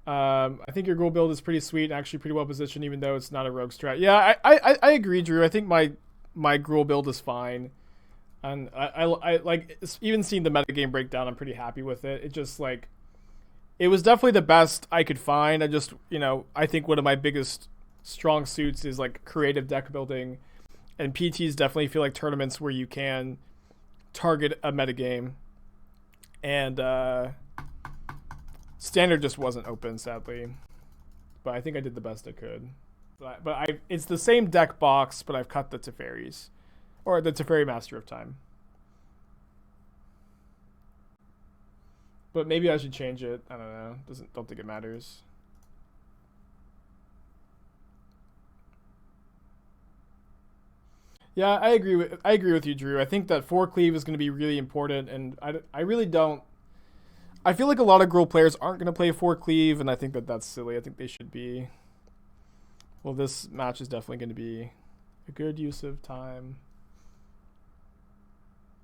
I think your Gruul build is pretty sweet and actually pretty well positioned, even though it's not a rogue strat. Yeah, I agree, Drew. I think my Gruul build is fine. And I like, even seeing the metagame breakdown, I'm pretty happy with it. It just, like, it was definitely the best I could find. I just, you know, I think one of my biggest strong suits is, like, creative deck building. And PTs definitely feel like tournaments where you can target a metagame. And Standard just wasn't open, sadly. But I think I did the best I could. But it's the same deck box, but I've cut the Teferis. Or the Teferi Master of Time. But maybe I should change it. I don't know. Don't think it matters. Yeah, I agree with you, Drew. I think that 4 cleave is going to be really important, and I really don't. I feel like a lot of Gruul players aren't going to play 4 cleave, and I think that that's silly. I think they should be. Well, this match is definitely going to be a good use of time.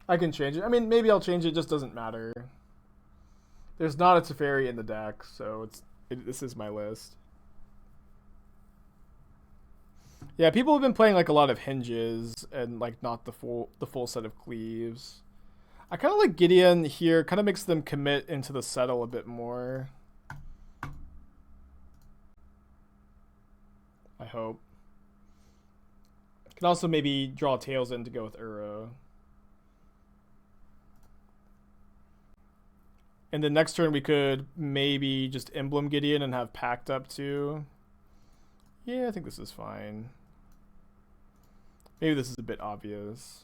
I can change it. I mean, maybe I'll change it. It just doesn't matter. There's not a Teferi in the deck, so this is my list. Yeah, people have been playing like a lot of hinges and like not the full set of cleaves. I kind of like Gideon here. Kind of makes them commit into the settle a bit more. I hope. Can also maybe draw Tails in to go with Uro. And the next turn we could maybe just emblem Gideon and have Pact up too. Yeah, I think this is fine. Maybe this is a bit obvious.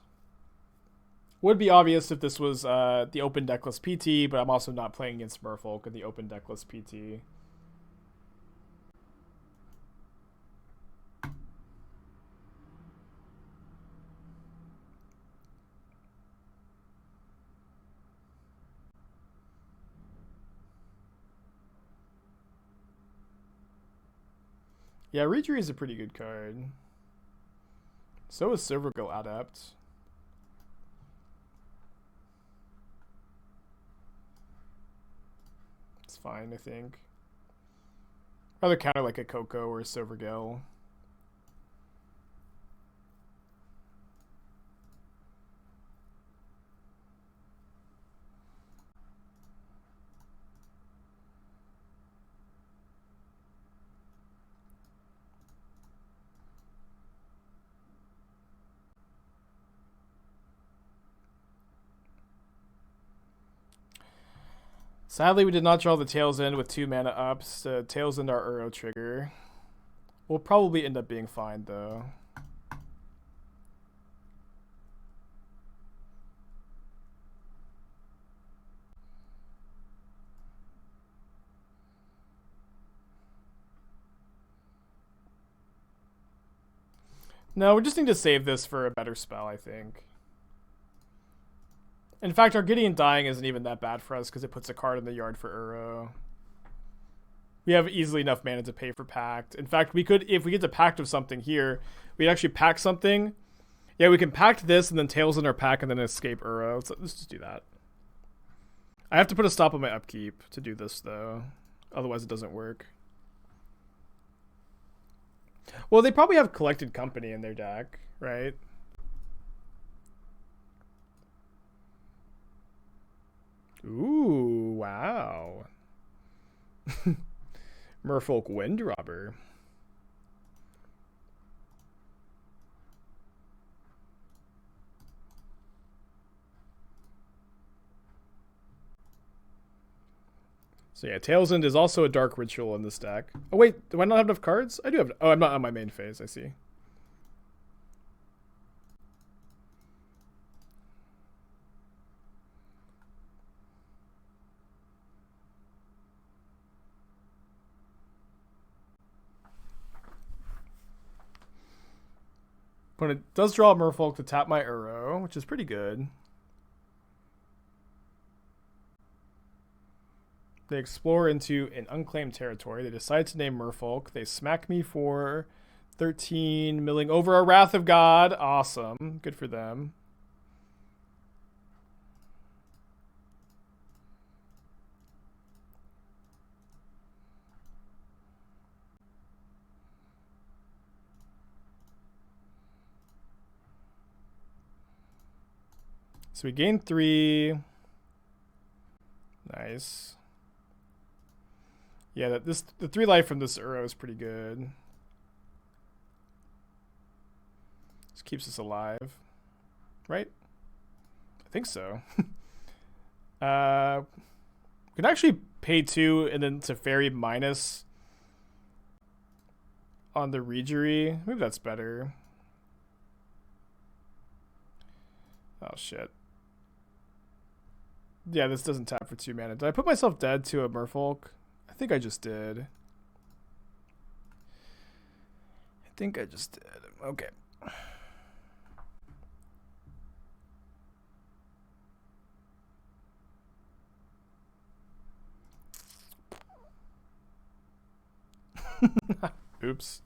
Would be obvious if this was the open decklist PT, but I'm also not playing against Merfolk in the open decklist PT. Yeah, Reachery is a pretty good card. So is Silvergill Adept. It's fine, I think. Rather counter like a Coco or a Silvergill. Sadly, we did not draw the Tails End with 2 mana ups. So Tails End our Uro trigger. We'll probably end up being fine, though. No, we just need to save this for a better spell, I think. In fact, our Gideon dying isn't even that bad for us because it puts a card in the yard for Uro. We have easily enough mana to pay for Pact. In fact, we could, if we get to Pact of something here, we'd actually pack something. Yeah, we can Pact this and then Tails in our pack and then escape Uro. Let's just do that. I have to put a stop on my upkeep to do this, though. Otherwise, it doesn't work. Well, they probably have Collected Company in their deck, right? Ooh, wow. Merfolk Windrobber. So yeah, Tails End is also a dark ritual in this deck. Oh wait, do I not have enough cards? I do have. Oh, I'm not on my main phase, I see. Opponent does draw a Merfolk to tap my Uro, which is pretty good. They explore into an unclaimed territory. They decide to name Merfolk. They smack me for 13 milling over a Wrath of God. Awesome. Good for them. So we gain 3. Nice. Yeah, the 3 life from this Uro is pretty good. Just keeps us alive. Right? I think so. We can actually pay 2 and then Teferi minus on the Regery. Maybe that's better. Oh, shit. Yeah, this doesn't tap for 2 mana. Did I put myself dead to a Merfolk? I think I just did. Okay. Oops.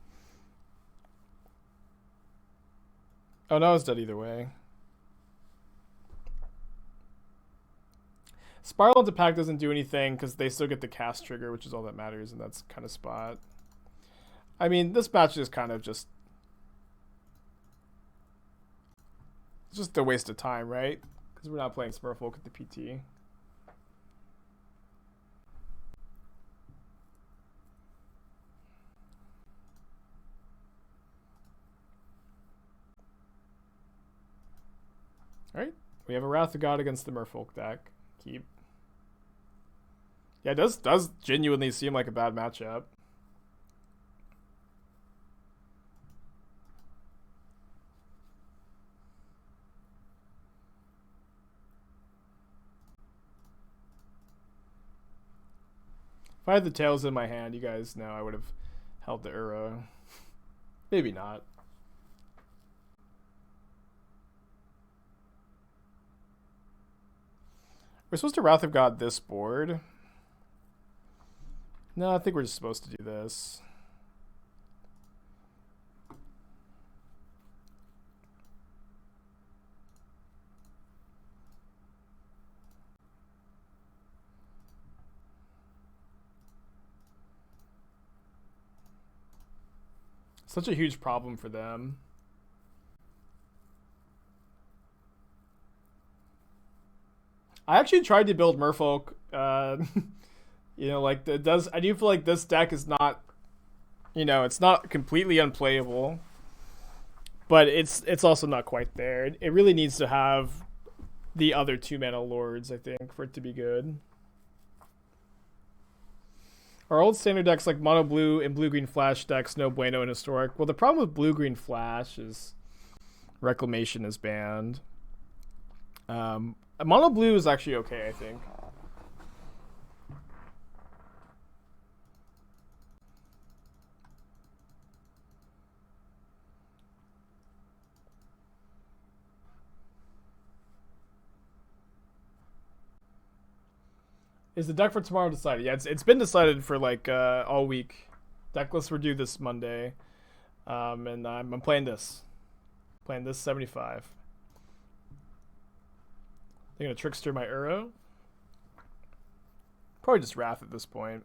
Oh, no, I was dead either way. Spiral into Pact doesn't do anything because they still get the cast trigger, which is all that matters, and that's kind of spot. I mean, this match is kind of just a waste of time, right? Because we're not playing Smurfolk at the PT. Alright, we have a Wrath of God against the Merfolk deck. Keep. Yeah, it does genuinely seem like a bad matchup. If I had the tails in my hand, you guys know I would have held the Uro. Maybe not. We're supposed to Wrath of God this board. No, I think we're just supposed to do this. Such a huge problem for them. I actually tried to build Merfolk. You know, like it does. I do feel like this deck is not, you know, it's not completely unplayable, but it's also not quite there. It really needs to have the other 2 mana lords, I think, for it to be good. Our old standard decks like mono blue and blue green flash decks, no bueno in historic. Well, the problem with blue green flash is Reclamation is banned. Mono blue is actually okay, I think. Is the deck for tomorrow decided? Yeah, it's been decided for like all week. Decklist were due this Monday, and I'm playing this. Playing this 75. They're gonna trickster my Uro. Probably just Wrath at this point.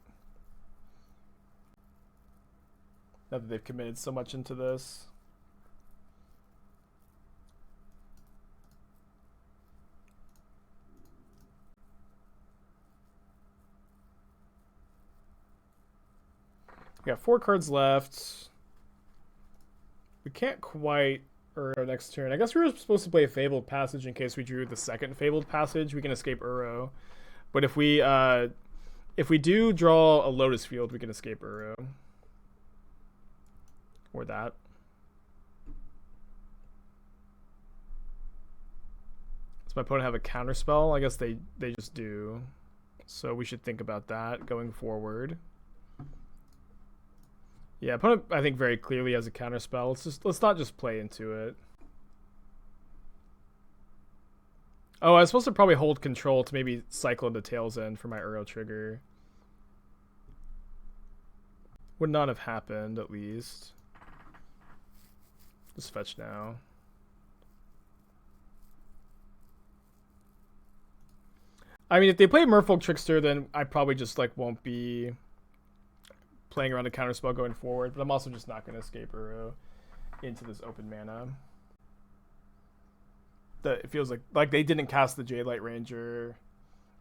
Now that they've committed so much into this. We got 4 cards left. We can't quite Uro next turn. I guess we were supposed to play a Fabled Passage in case we drew the second Fabled Passage. We can escape Uro. But if we do draw a Lotus Field, we can escape Uro. Or that. Does my opponent have a counterspell? I guess they just do. So we should think about that going forward. Yeah, opponent I think very clearly has a counter spell. Let's not just play into it. Oh, I was supposed to probably hold control to maybe cycle into Tails End for my Uro trigger. Would not have happened, at least. Just fetch now. I mean, if they play Merfolk Trickster, then I probably just like won't be playing around a counterspell going forward. But I'm also just not going to escape Uro into this open mana. It feels like they didn't cast the Jadelight Ranger.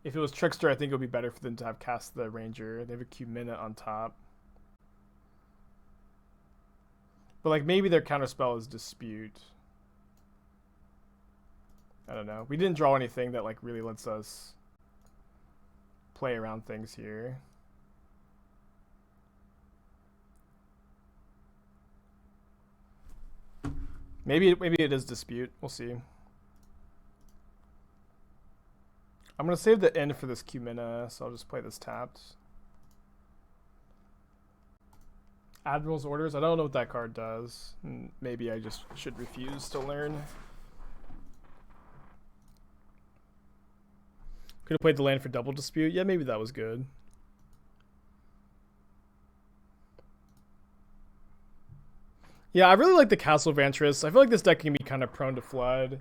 If it was Trickster, I think it would be better for them to have cast the Ranger. They have a Q-Minute on top. But like maybe their counterspell is Dispute. I don't know. We didn't draw anything that like really lets us play around things here. Maybe it is Dispute. We'll see. I'm going to save the end for this Q-Mina, so I'll just play this tapped. Admiral's Orders? I don't know what that card does. Maybe I just should refuse to learn. Could have played the land for double Dispute. Yeah, maybe that was good. Yeah, I really like the Castle Vantress. I feel like this deck can be kind of prone to flood.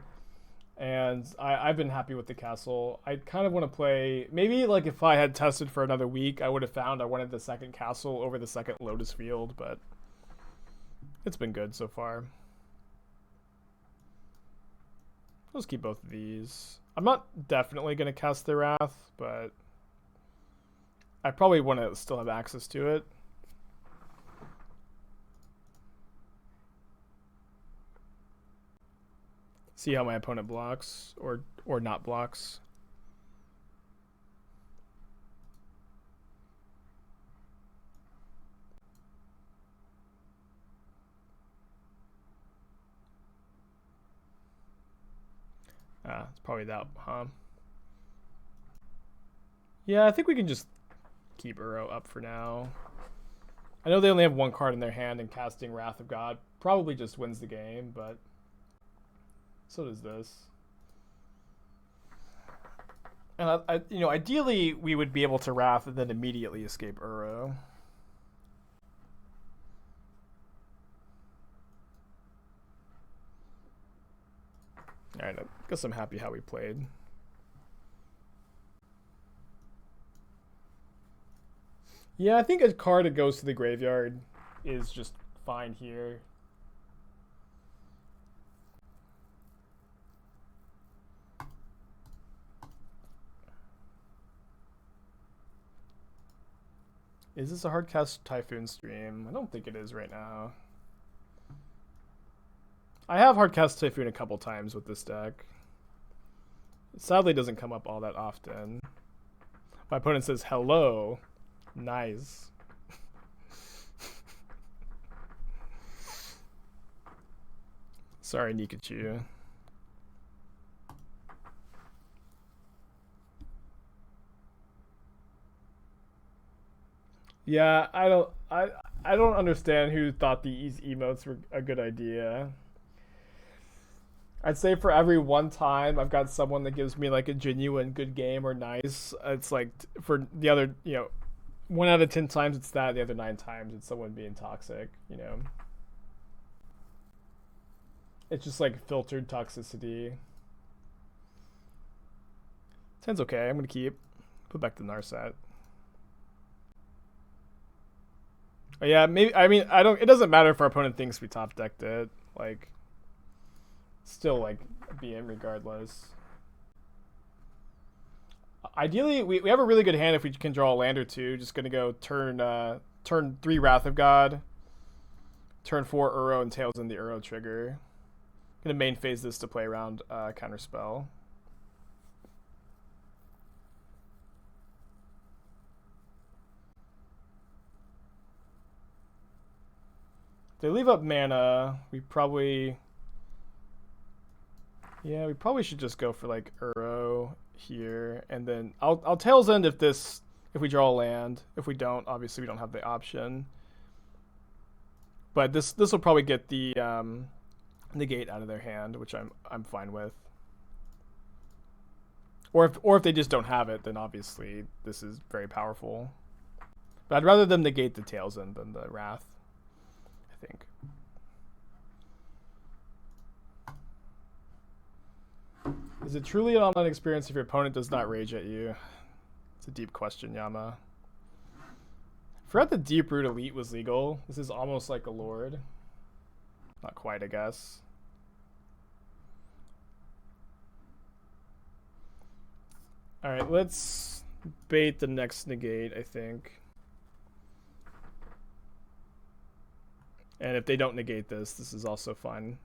And I've been happy with the castle. I kind of want to play... Maybe like if I had tested for another week, I would have found I wanted the second castle over the second Lotus Field. But it's been good so far. Let's keep both of these. I'm not definitely going to cast the Wrath, but I probably want to still have access to it. See how my opponent blocks or not blocks. It's probably that, huh? Yeah, I think we can just keep Uro up for now. I know they only have one card in their hand, and casting Wrath of God probably just wins the game, but so does this. And ideally we would be able to Wrath and then immediately escape Uro. Alright, I guess I'm happy how we played. Yeah, I think a card that goes to the graveyard is just fine here. Is this a hard cast Typhoon stream? I don't think it is right now. I have hard cast Typhoon a couple times with this deck. It sadly doesn't come up all that often. My opponent says hello. Nice. Sorry, Nikachu. Yeah, I don't understand who thought these emotes were a good idea. I'd say for every one time I've got someone that gives me like a genuine good game or nice, it's like for the other, 1 out of 10 times it's that, the other 9 times it's someone being toxic, It's just like filtered toxicity. 10's okay, I'm gonna keep. Put back the Narset. Yeah, maybe. I mean, it doesn't matter if our opponent thinks we top decked it. Like, still like BM regardless. Ideally, we have a really good hand if we can draw a land or two. Just gonna go turn 3 Wrath of God, turn 4 Uro and Tails in the Uro trigger. Gonna main phase this to play around counterspell. They leave up mana. We probably should just go for like Uro here, and then I'll Tails End if we draw a land. If we don't, obviously we don't have the option. But this will probably get the negate out of their hand, which I'm fine with. Or if they just don't have it, then obviously this is very powerful. But I'd rather them negate the Tails End than the Wrath, I think. Is it truly an online experience if your opponent does not rage at you? It's a deep question, Yama. I forgot the Deep Root Elite was legal. This is almost like a Lord. Not quite, I guess. Alright, let's bait the next negate, I think. And if they don't negate this, this is also fun.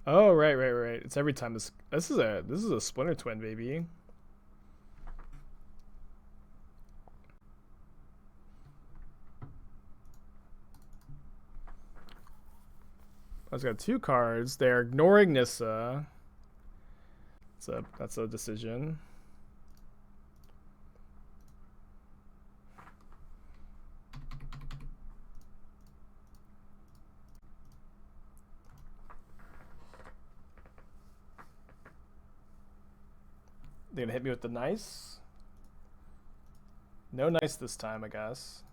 Oh, right. It's every time this is a Splinter Twin, baby. I've got 2 cards. They're ignoring Nissa. That's a decision. They're gonna hit me with the nice. No nice this time, I guess.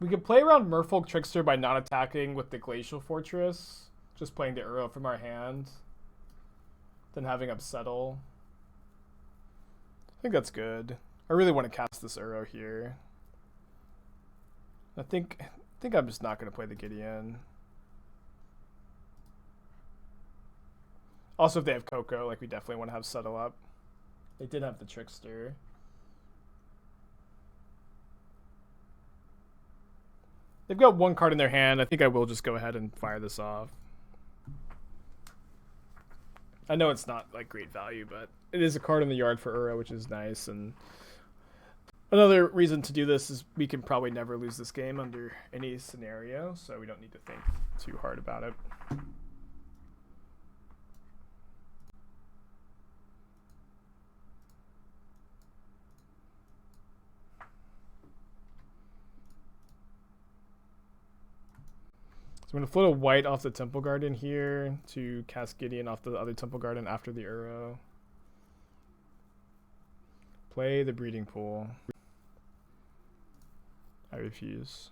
We could play around Merfolk Trickster by not attacking with the Glacial Fortress. Just playing the Uro from our hand. Then having Upsettle. I think that's good. I really want to cast this Uro here. I think I'm just not going to play the Gideon. Also, if they have Coco, like, we definitely want to have Settle up. They did have the Trickster. They've got 1 card in their hand. I think I will just go ahead and fire this off. I know it's not like great value, but it is a card in the yard for Uro, which is nice. And another reason to do this is we can probably never lose this game under any scenario, so we don't need to think too hard about it. I'm going to float a white off the Temple Garden here to cast Gideon off the other Temple Garden after the Uro. Play the Breeding Pool. I refuse.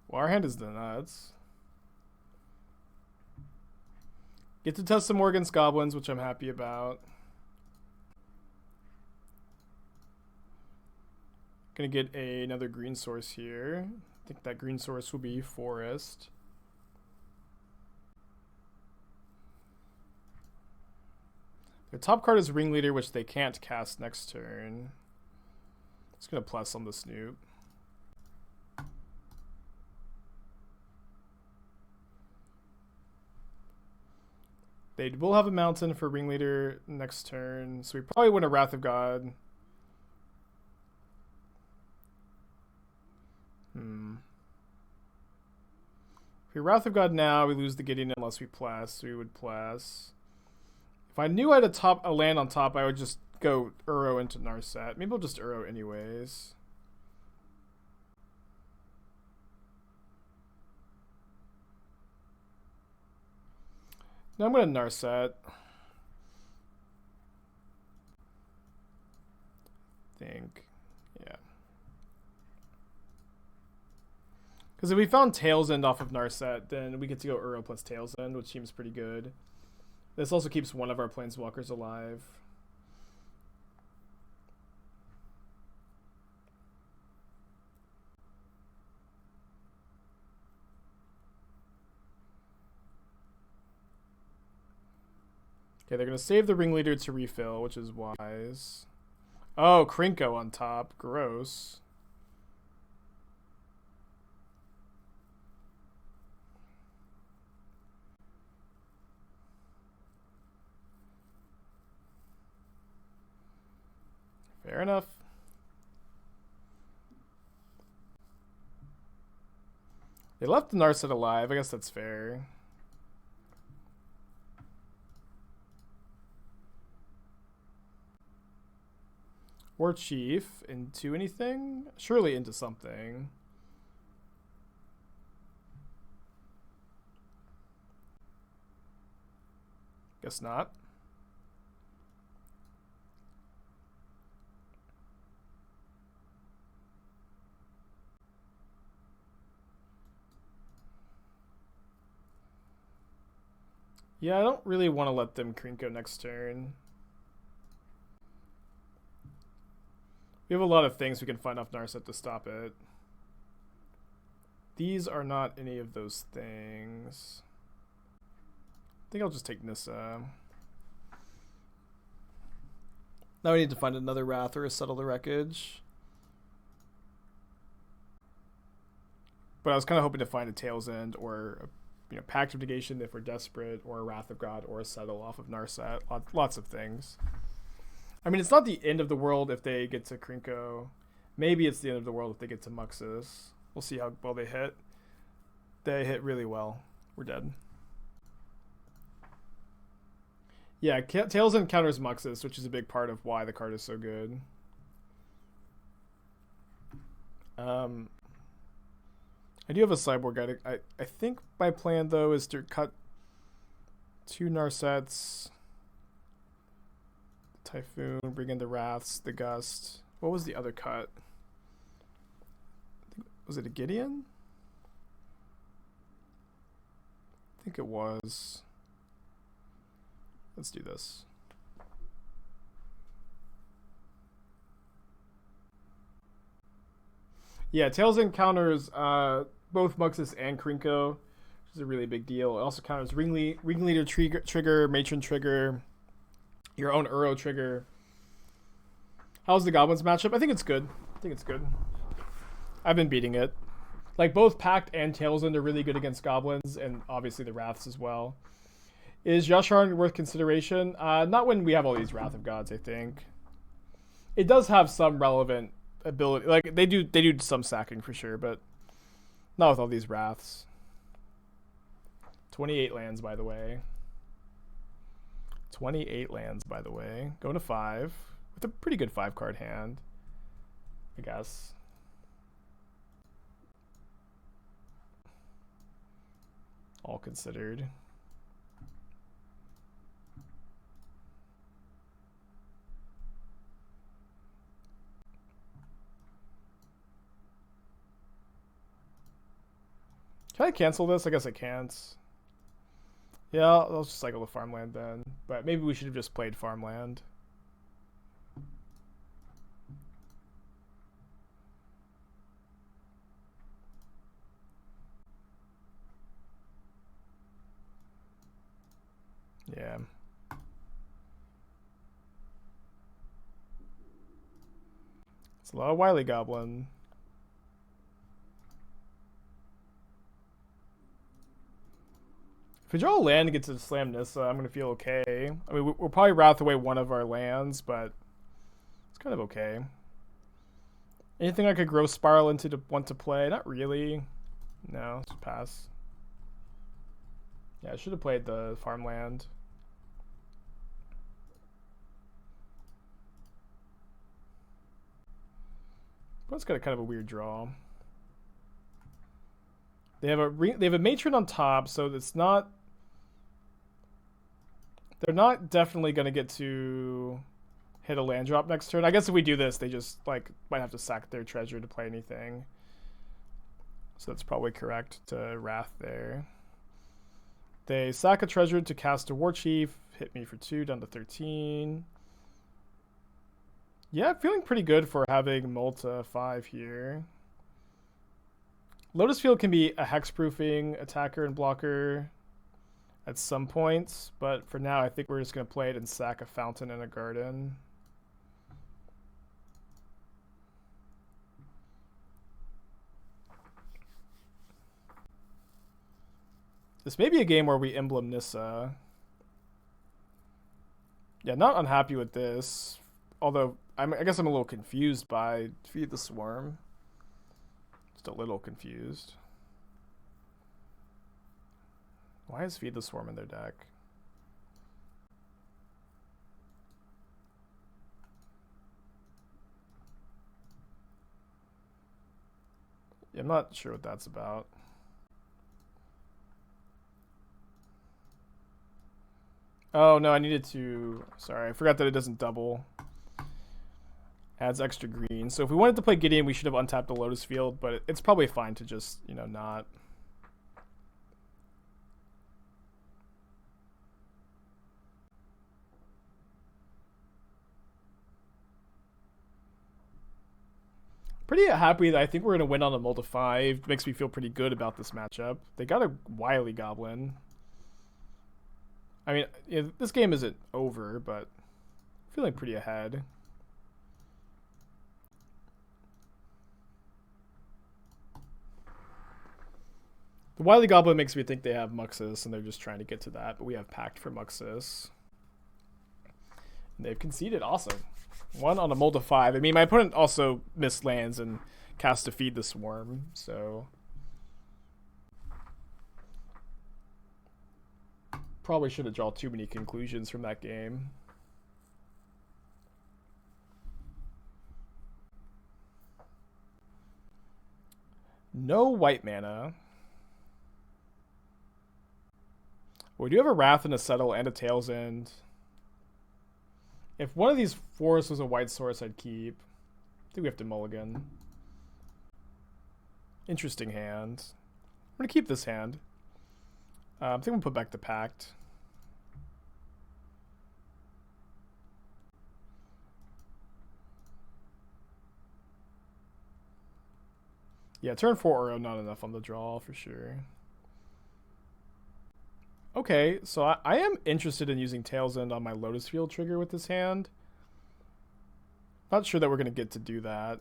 Well, our hand is the nuts. Get to test some more against goblins, which I'm happy about. Gonna get another green source here. I think that green source will be Forest. Their top card is Ringleader, which they can't cast next turn. It's gonna plus on the Snoop. They will have a mountain for Ringleader next turn, so we probably win a Wrath of God. If we Wrath of God now, we lose the Gideon unless we plus, so we would plus. If I knew I had a land on top, I would just go Uro into Narset. Maybe I'll just Uro anyways. No, I'm going to Narset. I think. Yeah. Because if we found Tails End off of Narset, then we get to go Uro plus Tails End, which seems pretty good. This also keeps one of our planeswalkers alive. Okay, they're going to save the Ringleader to refill, which is wise. Oh, Krinko on top. Gross. Fair enough. They left the Narset alive. I guess that's fair. War Chief into anything? Surely into something. Guess not. Yeah, I don't really want to let them Krinko next turn. We have a lot of things we can find off Narset to stop it. These are not any of those things. I think I'll just take Nissa. Now we need to find another Wrath or a Settle the Wreckage. But I was kind of hoping to find a Tails End or a Pact of Negation if we're desperate, or a Wrath of God, or a Settle off of Narset. Lots of things. I mean, it's not the end of the world if they get to Krinko. Maybe it's the end of the world if they get to Muxus. We'll see how well they hit. They hit really well. We're dead. Yeah, Tails End counters Muxus, which is a big part of why the card is so good. I do have a sideboard guide. I think my plan, though, is to cut 2 Narsets, Typhoon, bring in the Wraths, the Gust. What was the other cut? Was it a Gideon? I think it was. Let's do this. Yeah, Tails End counters both Muxus and Krinko, which is a really big deal. It also counters Ringleader trigger, Matron trigger, your own Uro trigger. How's the Goblins matchup? I think it's good. I've been beating it. Like, both Pact and Tails End are really good against Goblins, and obviously the Wraths as well. Is Yasharn worth consideration? Not when we have all these Wrath of Gods, I think. It does have some relevant ability. Like, they do some sacking for sure, but not with all these Wraths. 28 lands, by the way. 28 lands, by the way. Going to 5. With a pretty good 5-card hand, I guess. All considered. Can I cancel this? I guess I can't. Yeah, I'll just cycle the farmland then. But maybe we should have just played farmland. Yeah. It's a lot of Wily Goblin. If we draw a land and get to slam Nissa, I'm going to feel okay. I mean, we'll probably Wrath away one of our lands, but it's kind of okay. Anything I could Growth Spiral into to want to play? Not really. No, just pass. Yeah, I should have played the farmland. But it's got a kind of a weird draw. They have a Matron on top, so it's not. They're not definitely going to get to hit a land drop next turn. I guess if we do this, they just might have to sack their treasure to play anything. So that's probably correct to Wrath there. They sack a treasure to cast a War Chief. Hit me for 2, down to 13. Yeah, feeling pretty good for having Multa 5 here. Lotus Field can be a hexproofing attacker and blocker at some points, but for now I think we're just going to play it and sack a fountain and a garden. This may be a game where we emblem Nissa. Yeah, not unhappy with this. Although, I guess I'm a little confused by Feed the Swarm. Just a little confused. Why is Feed the Swarm in their deck? Yeah, I'm not sure what that's about. Oh, no, I needed to... Sorry, I forgot that it doesn't double. Adds extra green. So if we wanted to play Gideon, we should have untapped the Lotus Field, but it's probably fine to just, you know, not. Pretty happy that I think we're going to win on a multi 5. Makes me feel pretty good about this matchup. They got a Wily Goblin. I mean, yeah, this game isn't over, but feeling pretty ahead. The Wily Goblin makes me think they have Muxus, and they're just trying to get to that, but we have Pact for Muxus. And they've conceded. Awesome. 1 on a multi 5. I mean, my opponent also missed lands and cast to Feed the Swarm, so... Probably shouldn't draw too many conclusions from that game. No white mana. We do have a Wrath and a Settle and a Tail's End. If one of these forests was a white source, I'd keep. I think we have to mulligan. Interesting hand. I'm going to keep this hand. I think we'll put back the Pact. Yeah, turn 4 Uro, not enough on the draw for sure. Okay, so I am interested in using Tail's End on my Lotus Field trigger with this hand. Not sure that we're going to get to do that.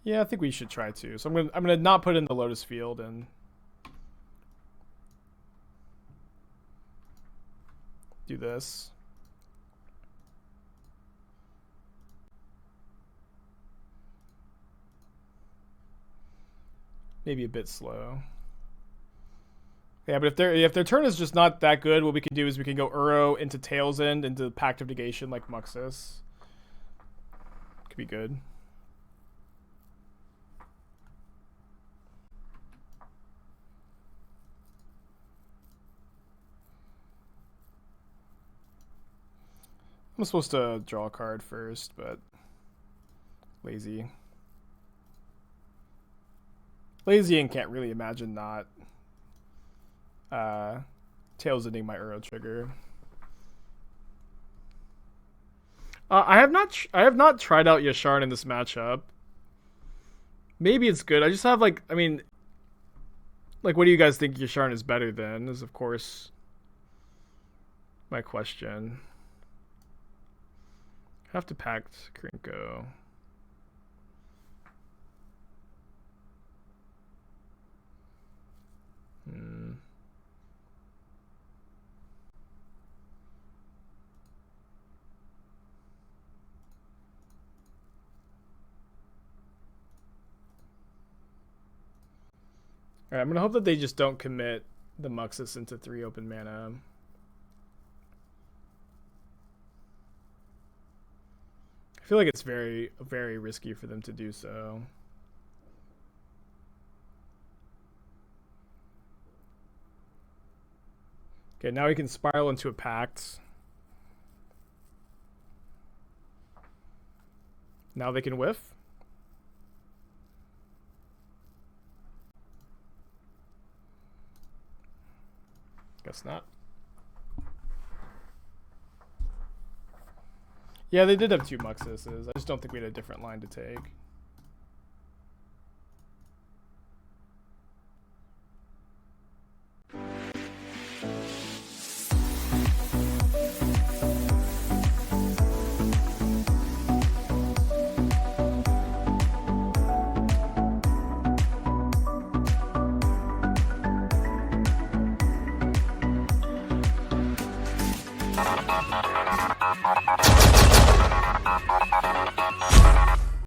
Yeah, I think we should try to. So I'm gonna not put in the Lotus Field and do this. Maybe a bit slow. Yeah, but if their turn is just not that good, what we can do is we can go Uro into Tail's End into Pact of Negation like Muxus. Could be good. I'm supposed to draw a card first, but lazy. Lazy and can't really imagine not Tail's Ending my Uro trigger. I have not tried out Yasharn in this matchup. Maybe it's good. I just have like, I mean, like, what do you guys think Yasharn is better than? Is of course my question. Have to Pact Krinko. Alright, I'm gonna hope that they just don't commit the Muxus into 3 open mana. I feel like it's very, very risky for them to do so. Okay, now we can spiral into a Pact. Now they can whiff. Guess not. Yeah, they did have 2 Muxuses. I just don't think we had a different line to take.